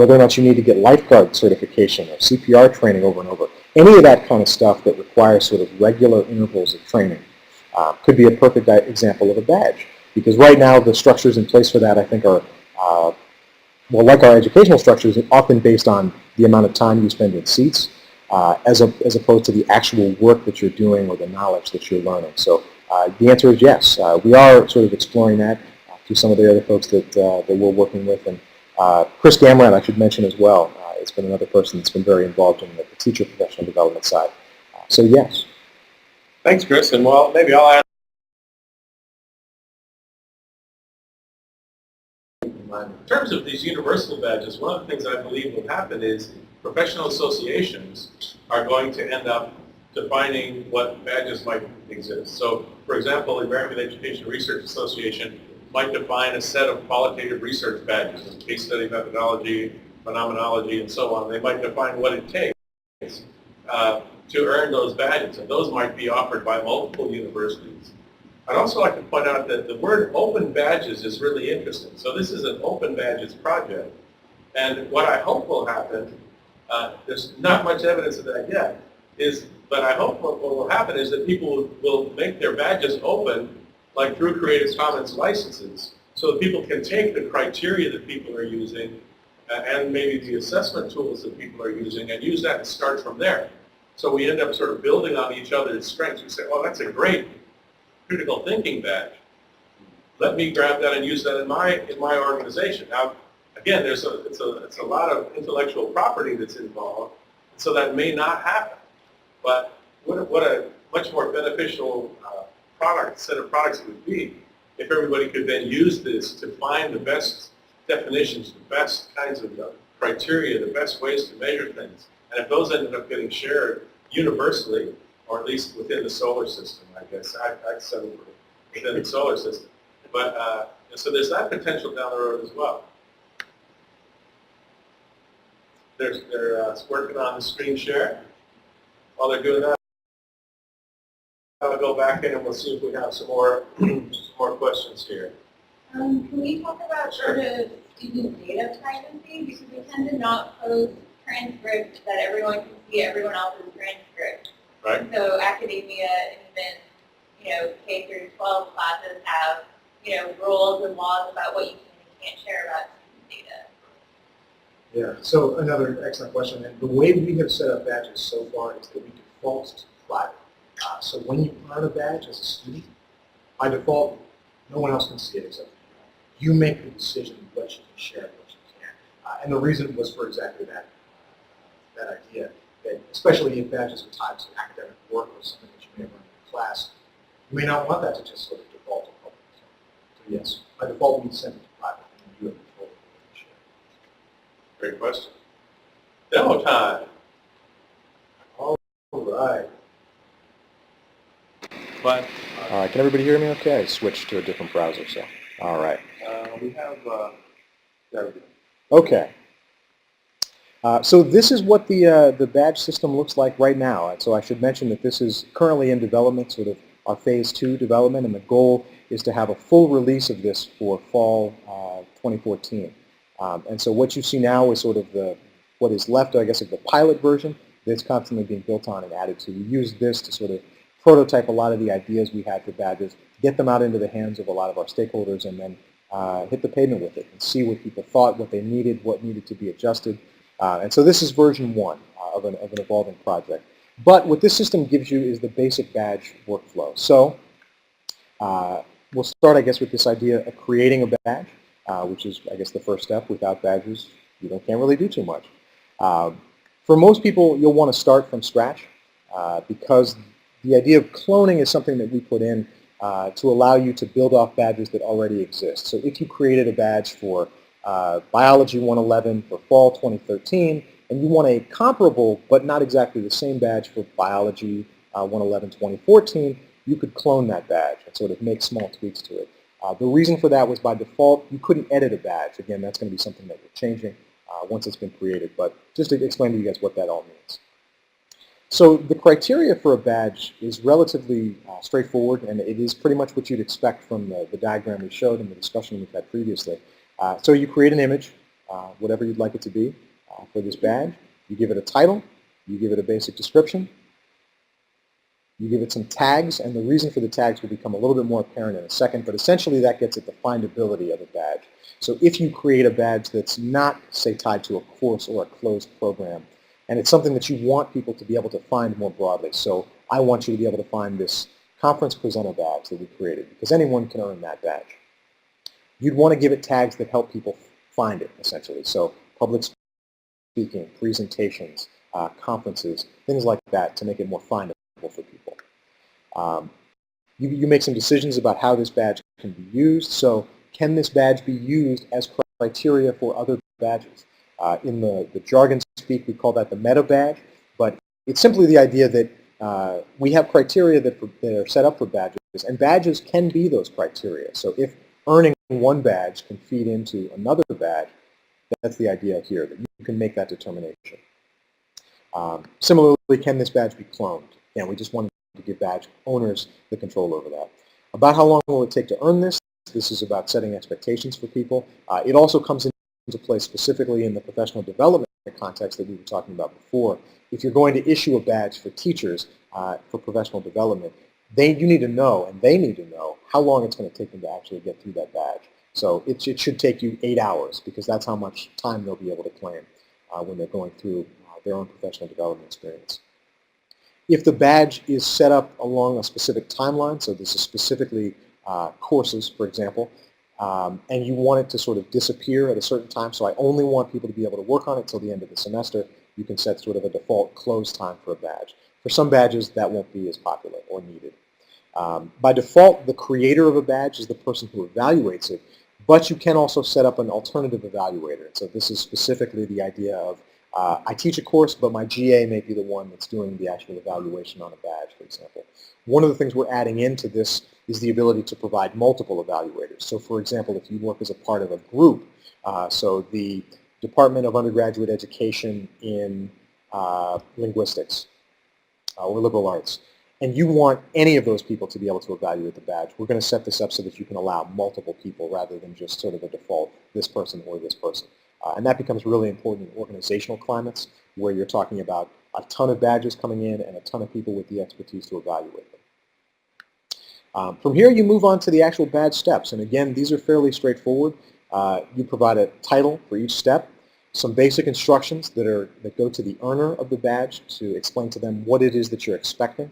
whether or not you need to get lifeguard certification or CPR training over and over. Any of that kind of stuff that requires sort of regular intervals of training could be a perfect example of a badge. Because right now the structures in place for that I think are, well, like our educational structures, often based on the amount of time you spend in seats as opposed to the actual work that you're doing or the knowledge that you're learning. So the answer is yes. We are sort of exploring that through some of the other folks that we're working with. And Chris Gamrat, I should mention as well, has been another person that's been very involved in the teacher professional development side. So yes.
Thanks, Chris. And well, maybe I'll add. In terms of these universal badges, one of the things I believe will happen is professional associations are going to end up defining what badges might exist. So, for example, the American Education Research Association might define a set of qualitative research badges, case study methodology, phenomenology, and so on. They might define what it takes to earn those badges, and those might be offered by multiple universities. I'd also like to point out that the word open badges is really interesting. So this is an open badges project, and what I hope will happen, there's not much evidence of that yet, but I hope what will happen is that people will make their badges open, like through Creative Commons licenses, so that people can take the criteria that people are using and maybe the assessment tools that people are using and use that and start from there. So we end up sort of building on each other's strengths. We say, oh, that's a great critical thinking badge. Let me grab that and use that in my organization. Now, again, it's a lot of intellectual property that's involved, so that may not happen. But what a much more beneficial set of products it would be if everybody could then use this to find the best definitions, the best kinds of criteria, the best ways to measure things. And if those ended up getting shared universally, or at least within the solar system, I guess, I'd settle for within the solar system. But so there's that potential down the road as well. They're working on the screen share. While they're doing that, I'll go back in and we'll see if we have some more questions here.
Can we talk about sort of student data privacy? Because we tend to not post transcripts that everyone can see everyone else's transcript.
Right.
So academia and even, K through 12 classes have, rules and laws about what you can and can't share about student data.
Yeah, so another excellent question. And the way we have set up badges so far is that we default to private. So when you earn a badge as a student, by default, no one else can see it except you. You make the decision what you can share and what you can't. And the reason was for exactly that idea, that especially if badges are tied to academic work or something that you may have learned in class, you may not want that to just sort of default to public. So yes, by default we send it to private and you have control of what you share.
Great question. Demo time. All right. But
All right, can everybody hear me okay? I switched to a different browser, so. All right.
we have, there we go.
Okay. So this is what the badge system looks like right now. So I should mention that this is currently in development, sort of our phase 2 development, and the goal is to have a full release of this for fall 2014. And so what you see now is sort of what is left, I guess, of the pilot version that's constantly being built on and added to. We use this to sort of prototype a lot of the ideas we had for badges, get them out into the hands of a lot of our stakeholders, and then hit the pavement with it and see what people thought, what they needed, what needed to be adjusted. And so this is version 1 of an evolving project. But what this system gives you is the basic badge workflow. So we'll start, I guess, with this idea of creating a badge, which is, I guess, the first step. Without badges, you can't really do too much. For most people, you'll want to start from scratch because the idea of cloning is something that we put in to allow you to build off badges that already exist. So if you created a badge for Biology 111 for fall 2013, and you want a comparable but not exactly the same badge for Biology 111 2014, you could clone that badge and sort of make small tweaks to it. The reason for that was by default, you couldn't edit a badge. Again, that's going to be something that we're changing once it's been created, but just to explain to you guys what that all means. So the criteria for a badge is relatively straightforward, and it is pretty much what you'd expect from the diagram we showed and the discussion we've had previously. So you create an image, whatever you'd like it to be for this badge. You give it a title, you give it a basic description, you give it some tags, and the reason for the tags will become a little bit more apparent in a second, but essentially that gets at the findability of a badge. So if you create a badge that's not, say, tied to a course or a closed program, and it's something that you want people to be able to find more broadly, so I want you to be able to find this conference presenter badge that we created, because anyone can earn that badge. You'd want to give it tags that help people find it, essentially. So public speaking, presentations, conferences, things like that to make it more findable for people. You make some decisions about how this badge can be used. So can this badge be used as criteria for other badges? In the jargon speak, we call that the meta badge, but it's simply the idea that we have criteria that are set up for badges, and badges can be those criteria. So if earning one badge can feed into another badge, that's the idea here, that you can make that determination. Similarly, can this badge be cloned? Again, we just wanted to give badge owners the control over that. About how long will it take to earn this? This is about setting expectations for people. It also comes into play specifically in the professional development context that we were talking about before. If you're going to issue a badge for teachers for professional development, you need to know, and they need to know, how long it's going to take them to actually get through that badge. So it should take you 8 hours, because that's how much time they'll be able to claim when they're going through their own professional development experience. If the badge is set up along a specific timeline, so this is specifically courses, for example, and you want it to sort of disappear at a certain time, so I only want people to be able to work on it till the end of the semester, you can set sort of a default close time for a badge. For some badges, that won't be as popular or needed. By default, the creator of a badge is the person who evaluates it, but you can also set up an alternative evaluator. So this is specifically the idea of I teach a course, but my GA may be the one that's doing the actual evaluation on a badge, for example. One of the things we're adding into this is the ability to provide multiple evaluators. So for example, if you work as a part of a group, so the Department of Undergraduate Education in Linguistics or Liberal Arts, and you want any of those people to be able to evaluate the badge, we're going to set this up so that you can allow multiple people rather than just sort of a default, this person or this person. And that becomes really important in organizational climates where you're talking about a ton of badges coming in and a ton of people with the expertise to evaluate them. From here, you move on to the actual badge steps. And again, these are fairly straightforward. You provide a title for each step, some basic instructions that go to the earner of the badge to explain to them what it is that you're expecting.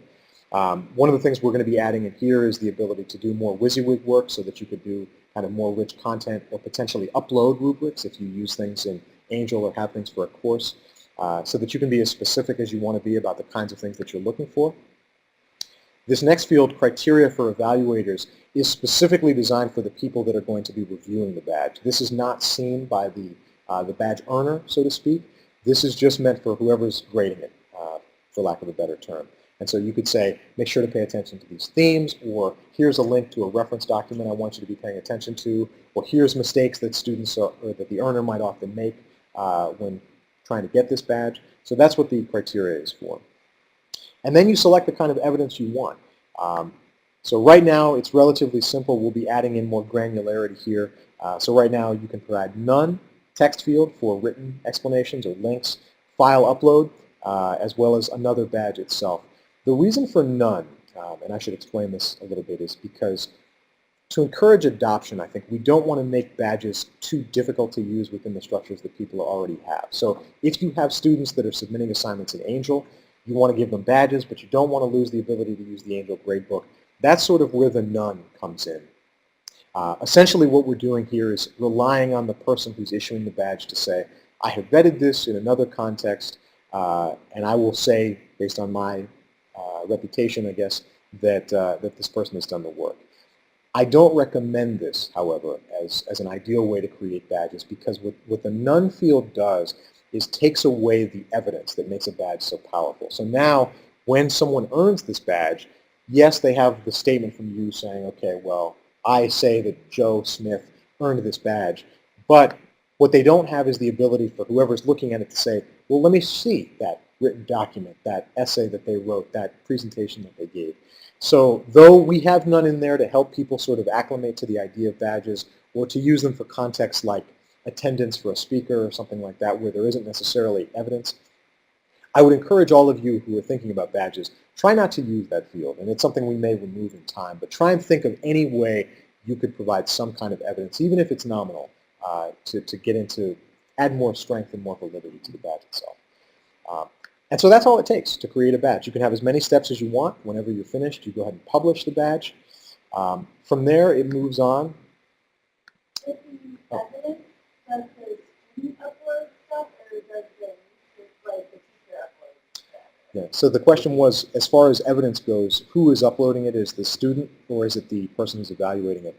One of the things we're going to be adding in here is the ability to do more WYSIWYG work so that you could do kind of more rich content or potentially upload rubrics if you use things in Angel or have things for a course so that you can be as specific as you want to be about the kinds of things that you're looking for. This next field, criteria for evaluators, is specifically designed for the people that are going to be reviewing the badge. This is not seen by the badge earner, so to speak. This is just meant for whoever's grading it, for lack of a better term. And so you could say, make sure to pay attention to these themes, or here's a link to a reference document I want you to be paying attention to, or here's mistakes that students or that the earner might often make when trying to get this badge. So that's what the criteria is for. And then you select the kind of evidence you want. So right now it's relatively simple. We'll be adding in more granularity here. So right now you can provide none text field for written explanations or links, file upload, as well as another badge itself. The reason for none, and I should explain this a little bit, is because to encourage adoption, I think we don't want to make badges too difficult to use within the structures that people already have. So if you have students that are submitting assignments in Angel, you want to give them badges, but you don't want to lose the ability to use the Angel gradebook. That's sort of where the none comes in. Essentially what we're doing here is relying on the person who's issuing the badge to say, I have vetted this in another context, and I will say, based on my reputation, I guess, that this person has done the work. I don't recommend this, however, as an ideal way to create badges, because what the none field does is takes away the evidence that makes a badge so powerful. So now, when someone earns this badge, yes, they have the statement from you saying, okay, well, I say that Joe Smith earned this badge, but what they don't have is the ability for whoever's looking at it to say, well, let me see that written document, that essay that they wrote, that presentation that they gave. So though we have none in there to help people sort of acclimate to the idea of badges or to use them for contexts like attendance for a speaker or something like that where there isn't necessarily evidence, I would encourage all of you who are thinking about badges, try not to use that field. And it's something we may remove in time, but try and think of any way you could provide some kind of evidence, even if it's nominal, to get into, add more strength and more validity to the badge itself. And so that's all it takes to create a badge. You can have as many steps as you want. Whenever you're finished, you go ahead and publish the badge. From there, it moves on.
Does the evidence, does the student upload stuff, or does the teacher upload stuff?
Yeah. So the question was, as far as evidence goes, who is uploading it? Is the student or is it the person who's evaluating it?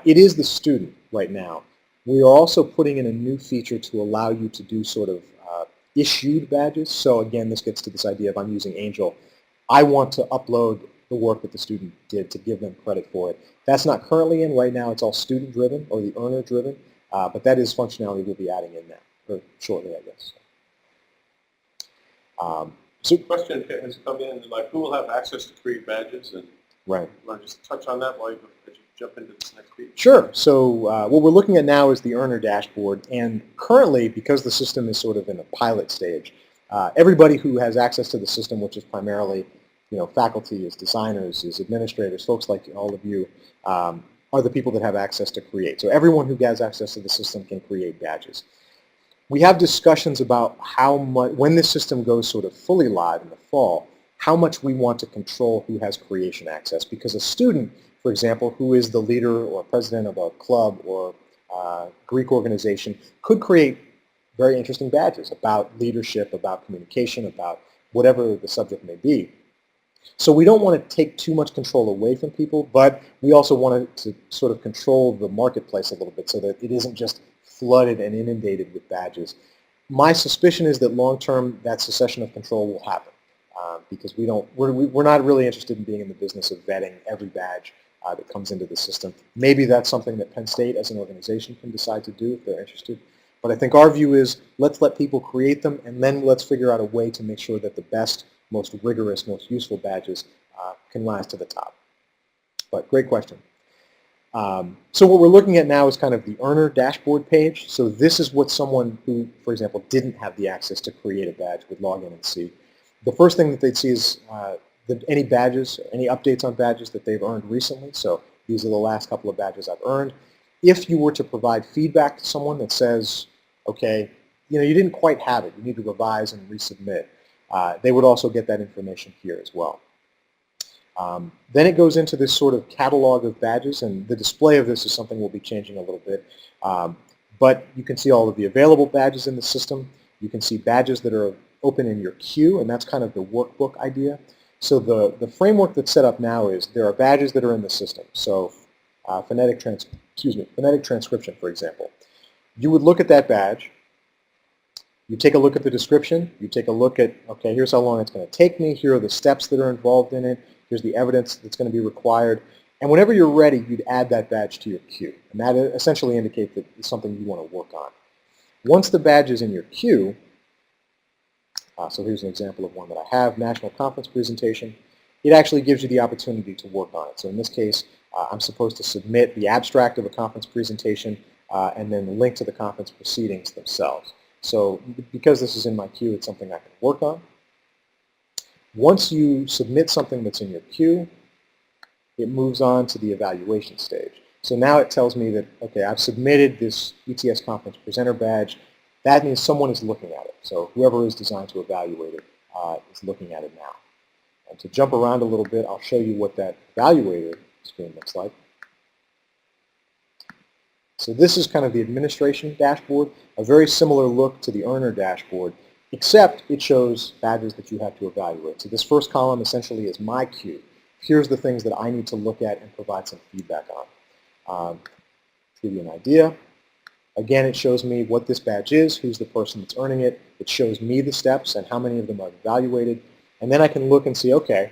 It is the student right now. We are also putting in a new feature to allow you to do sort of issued badges. So again, this gets to this idea of I'm using Angel. I want to upload the work that the student did to give them credit for it. That's not currently in. Right now it's all student-driven or the earner-driven, but that is functionality we'll be adding in now, or shortly, I guess.
So question has come in, like who will have access to create badges? And
Right.
you want to just touch on that while you jump into this next week?
Sure. So what we're looking at now is the earner dashboard, and currently, because the system is sort of in a pilot stage, everybody who has access to the system, which is primarily, faculty, is designers, is administrators, folks like all of you, are the people that have access to create. So everyone who has access to the system can create badges. We have discussions about how much, when this system goes sort of fully live in the fall, how much we want to control who has creation access, because a student, for example, who is the leader or president of a club or Greek organization could create very interesting badges about leadership, about communication, about whatever the subject may be. So we don't want to take too much control away from people, but we also want to sort of control the marketplace a little bit so that it isn't just flooded and inundated with badges. My suspicion is that long-term that secession of control will happen because we're not really interested in being in the business of vetting every badge that comes into the system. Maybe that's something that Penn State as an organization can decide to do if they're interested. But I think our view is let's let people create them, and then let's figure out a way to make sure that the best, most rigorous, most useful badges can rise to the top. But great question. So what we're looking at now is kind of the earner dashboard page. So this is what someone who, for example, didn't have the access to create a badge would log in and see. The first thing that they'd see is any badges, any updates on badges that they've earned recently. So these are the last couple of badges I've earned. If you were to provide feedback to someone that says, okay, you didn't quite have it, you need to revise and resubmit, they would also get that information here as well. Then it goes into this sort of catalog of badges, and the display of this is something we'll be changing a little bit. But you can see all of the available badges in the system. You can see badges that are open in your queue, and that's kind of the workbook idea. So the framework that's set up now is there are badges that are in the system. So phonetic transcription, for example. You would look at that badge. You take a look at the description. You take a look at, okay, here's how long it's going to take me. Here are the steps that are involved in it. Here's the evidence that's going to be required. And whenever you're ready, you'd add that badge to your queue. And that essentially indicates that it's something you want to work on. Once the badge is in your queue, so here's an example of one that I have, National Conference Presentation. It actually gives you the opportunity to work on it. So in this case, I'm supposed to submit the abstract of a conference presentation and then the link to the conference proceedings themselves. So because this is in my queue, it's something I can work on. Once you submit something that's in your queue, it moves on to the evaluation stage. So now it tells me that, okay, I've submitted this ETS conference presenter badge. That means someone is looking at it. So whoever is designed to evaluate it is looking at it now. And to jump around a little bit, I'll show you what that evaluator screen looks like. So this is kind of the administration dashboard, a very similar look to the earner dashboard, except it shows badges that you have to evaluate. So this first column essentially is my queue. Here's the things that I need to look at and provide some feedback on. To give you an idea, again, it shows me what this badge is, who's the person that's earning it. It shows me the steps and how many of them are evaluated. And then I can look and see, okay,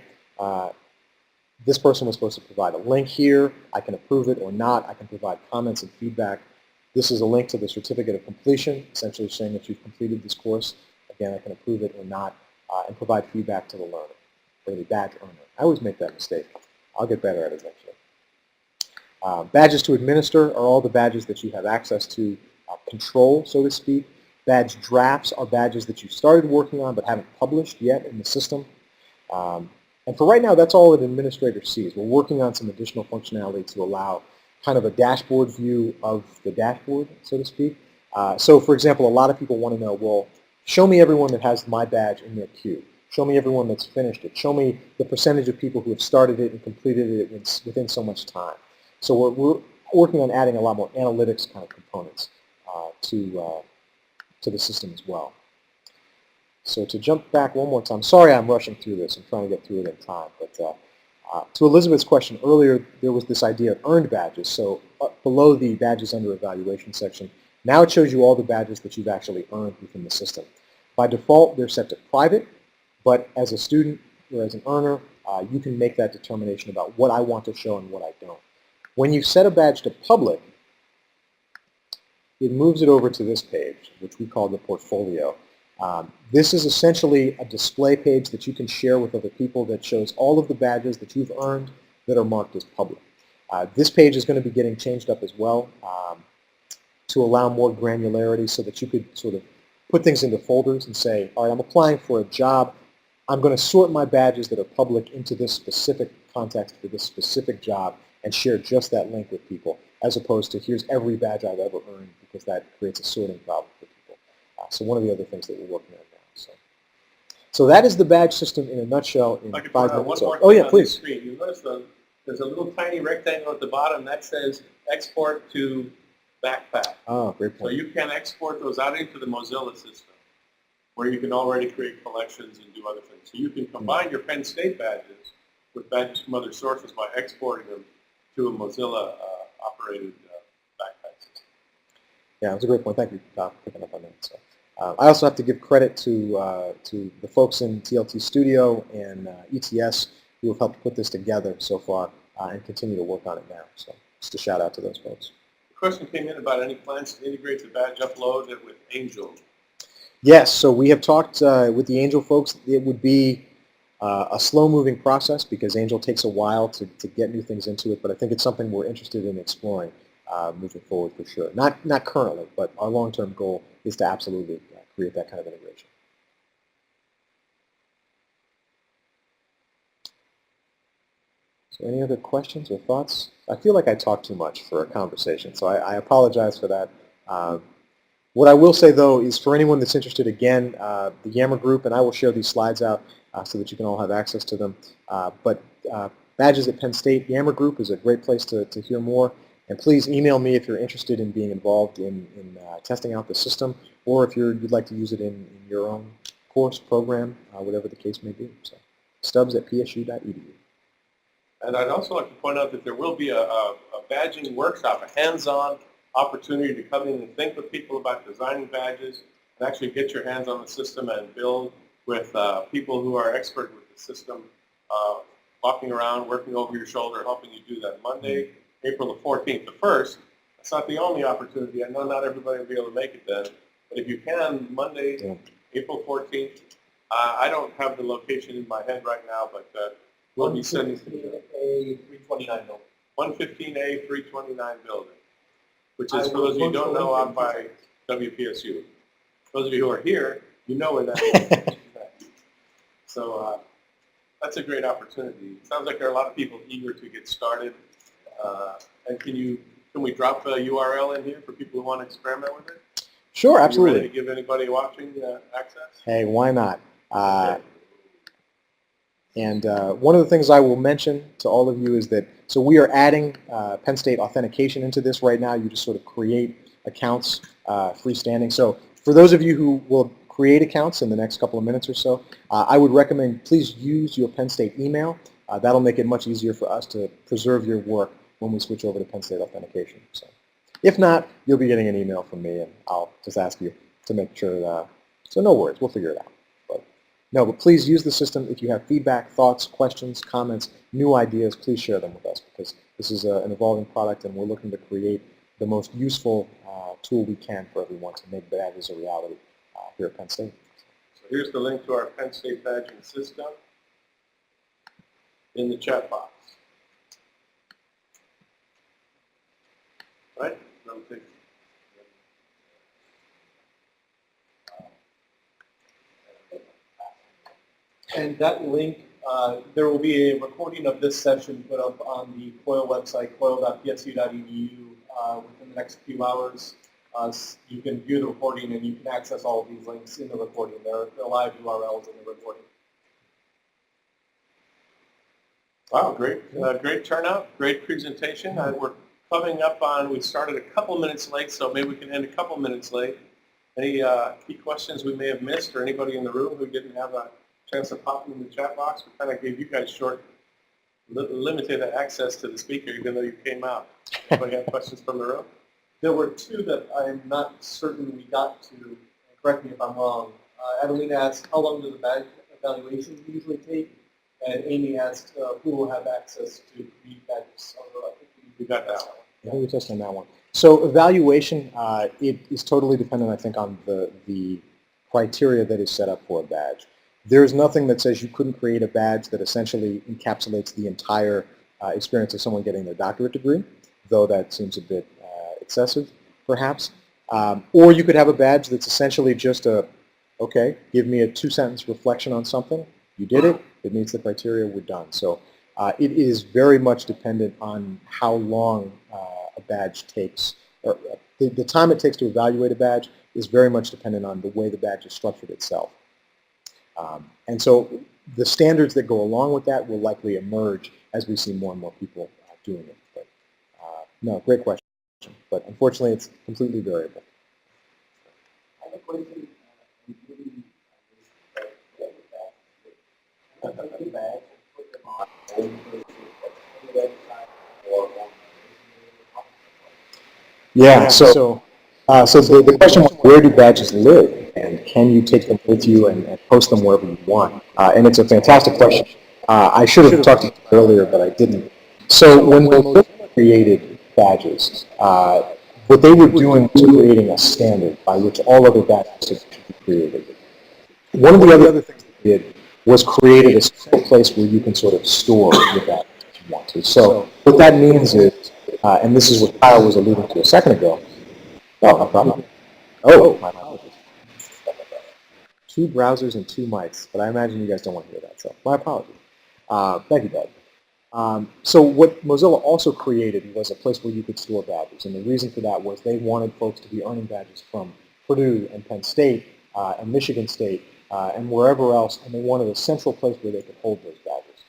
this person was supposed to provide a link here. I can approve it or not. I can provide comments and feedback. This is a link to the certificate of completion, essentially saying that you've completed this course. Again, I can approve it or not and provide feedback to the learner or the badge earner. I always make that mistake. I'll get better at it eventually. Badges to administer are all the badges that you have access to control, so to speak. Badge drafts are badges that you started working on but haven't published yet in the system. And for right now, that's all an administrator sees. We're working on some additional functionality to allow kind of a dashboard view of the dashboard, so to speak. So for example, a lot of people want to know, well, show me everyone that has my badge in their queue. Show me everyone that's finished it. Show me the percentage of people who have started it and completed it within so much time. So we're working on adding a lot more analytics kind of components to the system as well. So to jump back one more time, sorry I'm rushing through this. I'm trying to get through it in time. But to Elizabeth's question earlier, there was this idea of earned badges. So below the badges under evaluation section, now it shows you all the badges that you've actually earned within the system. By default, they're set to private, but as a student or as an earner, you can make that determination about what I want to show and what I don't. When you set a badge to public, it moves it over to this page, which we call the portfolio. This is essentially a display page that you can share with other people that shows all of the badges that you've earned that are marked as public. This page is going to be getting changed up as well to allow more granularity so that you could sort of put things into folders and say, all right, I'm applying for a job. I'm going to sort my badges that are public into this specific context for this specific job and share just that link with people, as opposed to here's every badge I've ever earned, because that creates a sorting problem for people. So one of the other things that we're working on now. So that is the badge system in a nutshell in 5 minutes. Oh yeah, please.
You notice there's a little tiny rectangle at the bottom that says export to backpack.
Oh, great
So
point.
you can export those out into the Mozilla system, where you can already create collections and do other things. So you can combine your Penn State badges with badges from other sources by exporting them to a Mozilla operated backpack system.
Yeah, that's a great point. Thank you for picking up on that. So, I also have to give credit to the folks in TLT Studio and ETS who have helped put this together so far and continue to work on it now. So just a shout out to those folks.
The question came in about any plans to integrate the badge upload with Angel.
Yes, so we have talked with the Angel folks. It would be a slow-moving process because Angel takes a while to get new things into it, but I think it's something we're interested in exploring moving forward for sure. Not currently, but our long-term goal is to absolutely create that kind of integration. So any other questions or thoughts? I feel like I talk too much for a conversation, so I apologize for that. What I will say, though, is for anyone that's interested, again, the Yammer group, and I will share these slides out so that you can all have access to them. But Badges at Penn State, Yammer group is a great place to hear more. And please email me if you're interested in being involved in testing out the system, or if you'd like to use it in your own course, program, whatever the case may be. So, stubbs@psu.edu.
And I'd also like to point out that there will be a badging workshop, a hands-on opportunity to come in and think with people about designing badges and actually get your hands on the system and build with people who are expert with the system, walking around, working over your shoulder, helping you do that. Monday, April the 14th. The first, that's not the only opportunity. I know not everybody will be able to make it then, but if you can, Monday, April 14th, I don't have the location in my head right now, but we'll be sending
329 building.
115A 329 building, which is, for those of you who don't know, out by WPSU. Those of you who are here, you know where that is. So that's a great opportunity. It sounds like there are a lot of people eager to get started. And can we drop a URL in here for people who want to experiment with it?
Sure,
Are
absolutely.
you ready to give anybody watching access?
Hey, why not?
Okay.
And one of the things I will mention to all of you is that, so we are adding Penn State authentication into this right now. You just sort of create accounts freestanding. So for those of you who will create accounts in the next couple of minutes or so, I would recommend please use your Penn State email. That'll make it much easier for us to preserve your work when we switch over to Penn State authentication. So if not, you'll be getting an email from me, and I'll just ask you to make sure. So no worries, we'll figure it out. But please use the system. If you have feedback, thoughts, questions, comments, new ideas, please share them with us, because this is an evolving product and we're looking to create the most useful tool we can for everyone to make badges a reality here at Penn State.
So here's the link to our Penn State badging system in the chat box. Right?
And that link, there will be a recording of this session put up on the COIL website, coil.psu.edu, within the next few hours. You can view the recording and you can access all of these links in the recording. They're live URLs in the recording.
Wow, great turnout, great presentation. We're coming up on, we started a couple minutes late, so maybe we can end a couple minutes late. Any key questions we may have missed, or anybody in the room who didn't have a chance to pop in the chat box? We kind of gave you guys limited access to the speaker, even though you came out. Anybody have questions from the room?
There were two that I'm not certain we got to. Correct me if I'm wrong. Adelina asked, how long do the badge evaluations usually take? And Amy asked, who will have access to read badges? Although I think we got that one.
I think we touched on that one. So evaluation, it is totally dependent, I think, on the criteria that is set up for a badge. There's nothing that says you couldn't create a badge that essentially encapsulates the entire experience of someone getting their doctorate degree, though that seems a bit excessive, perhaps. Or you could have a badge that's essentially just okay, give me a 2-sentence reflection on something. You did it. It meets the criteria. We're done. So it is very much dependent on how long a badge takes, or the time it takes to evaluate a badge is very much dependent on the way the badge is structured itself. And so the standards that go along with that will likely emerge as we see more and more people doing it. But no, great question. But unfortunately, it's completely variable.
I have a question.
Yeah, so the question was, where do badges live, and can you take them with you and post them wherever you want? And it's a fantastic question. I should have talked to you earlier, but I didn't. So when Mozilla created badges, what they were doing was creating a standard by which all other badges should be created. One of the other things they did was created a central place where you can sort of store your badges if you want to. So what that means is, and this is what Kyle was alluding to a second ago. Oh, no problem. Oh, my apologies. 2 browsers and 2 mics, but I imagine you guys don't want to hear that, so my apologies. Thank you, Doug. So what Mozilla also created was a place where you could store badges, and the reason for that was they wanted folks to be earning badges from Purdue and Penn State and Michigan State and wherever else, and they wanted a central place where they could hold those badges.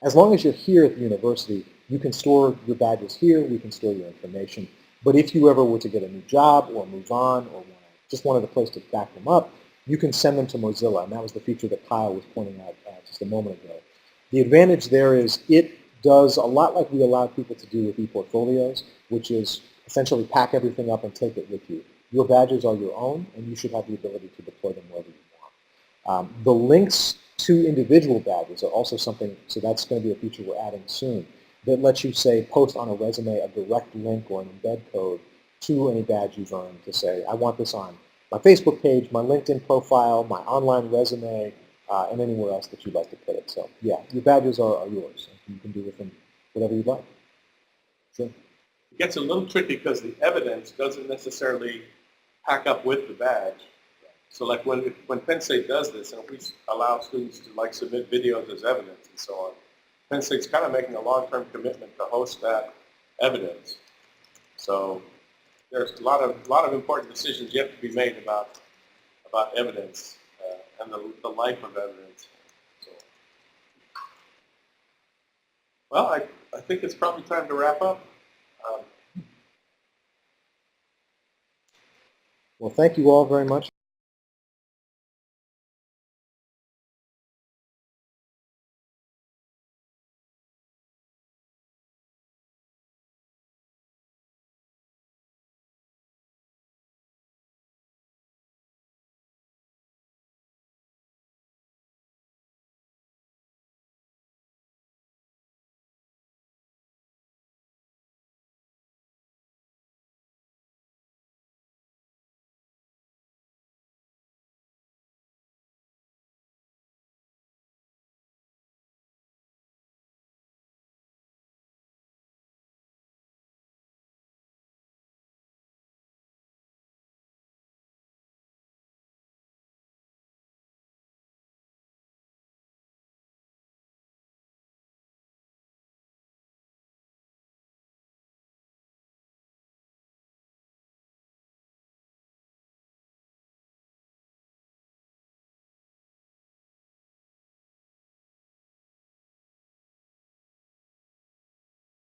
As long as you're here at the university, you can store your badges here, we can store your information. But if you ever were to get a new job or move on or just wanted a place to back them up, you can send them to Mozilla, and that was the feature that Kyle was pointing out just a moment ago. The advantage there is it does a lot like we allowed people to do with e-portfolios, which is essentially pack everything up and take it with you. Your badges are your own, and you should have the ability to deploy them wherever you want. The links to individual badges are also something, so that's going to be a feature we're adding soon, that lets you, say, post on a resume a direct link or an embed code to any badge you've earned to say, I want this on my Facebook page, my LinkedIn profile, my online resume, and anywhere else that you'd like to put it. So, yeah, your badges are yours. You can do with them whatever you'd like. Sure.
It gets a little tricky because the evidence doesn't necessarily pack up with the badge. So like when Penn State does this, and we allow students to like submit videos as evidence and so on, Penn State's kind of making a long-term commitment to host that evidence. So there's a lot of important decisions yet to be made about evidence and the life of evidence. So, well, I think it's probably time to wrap up.
Well, thank you all very much.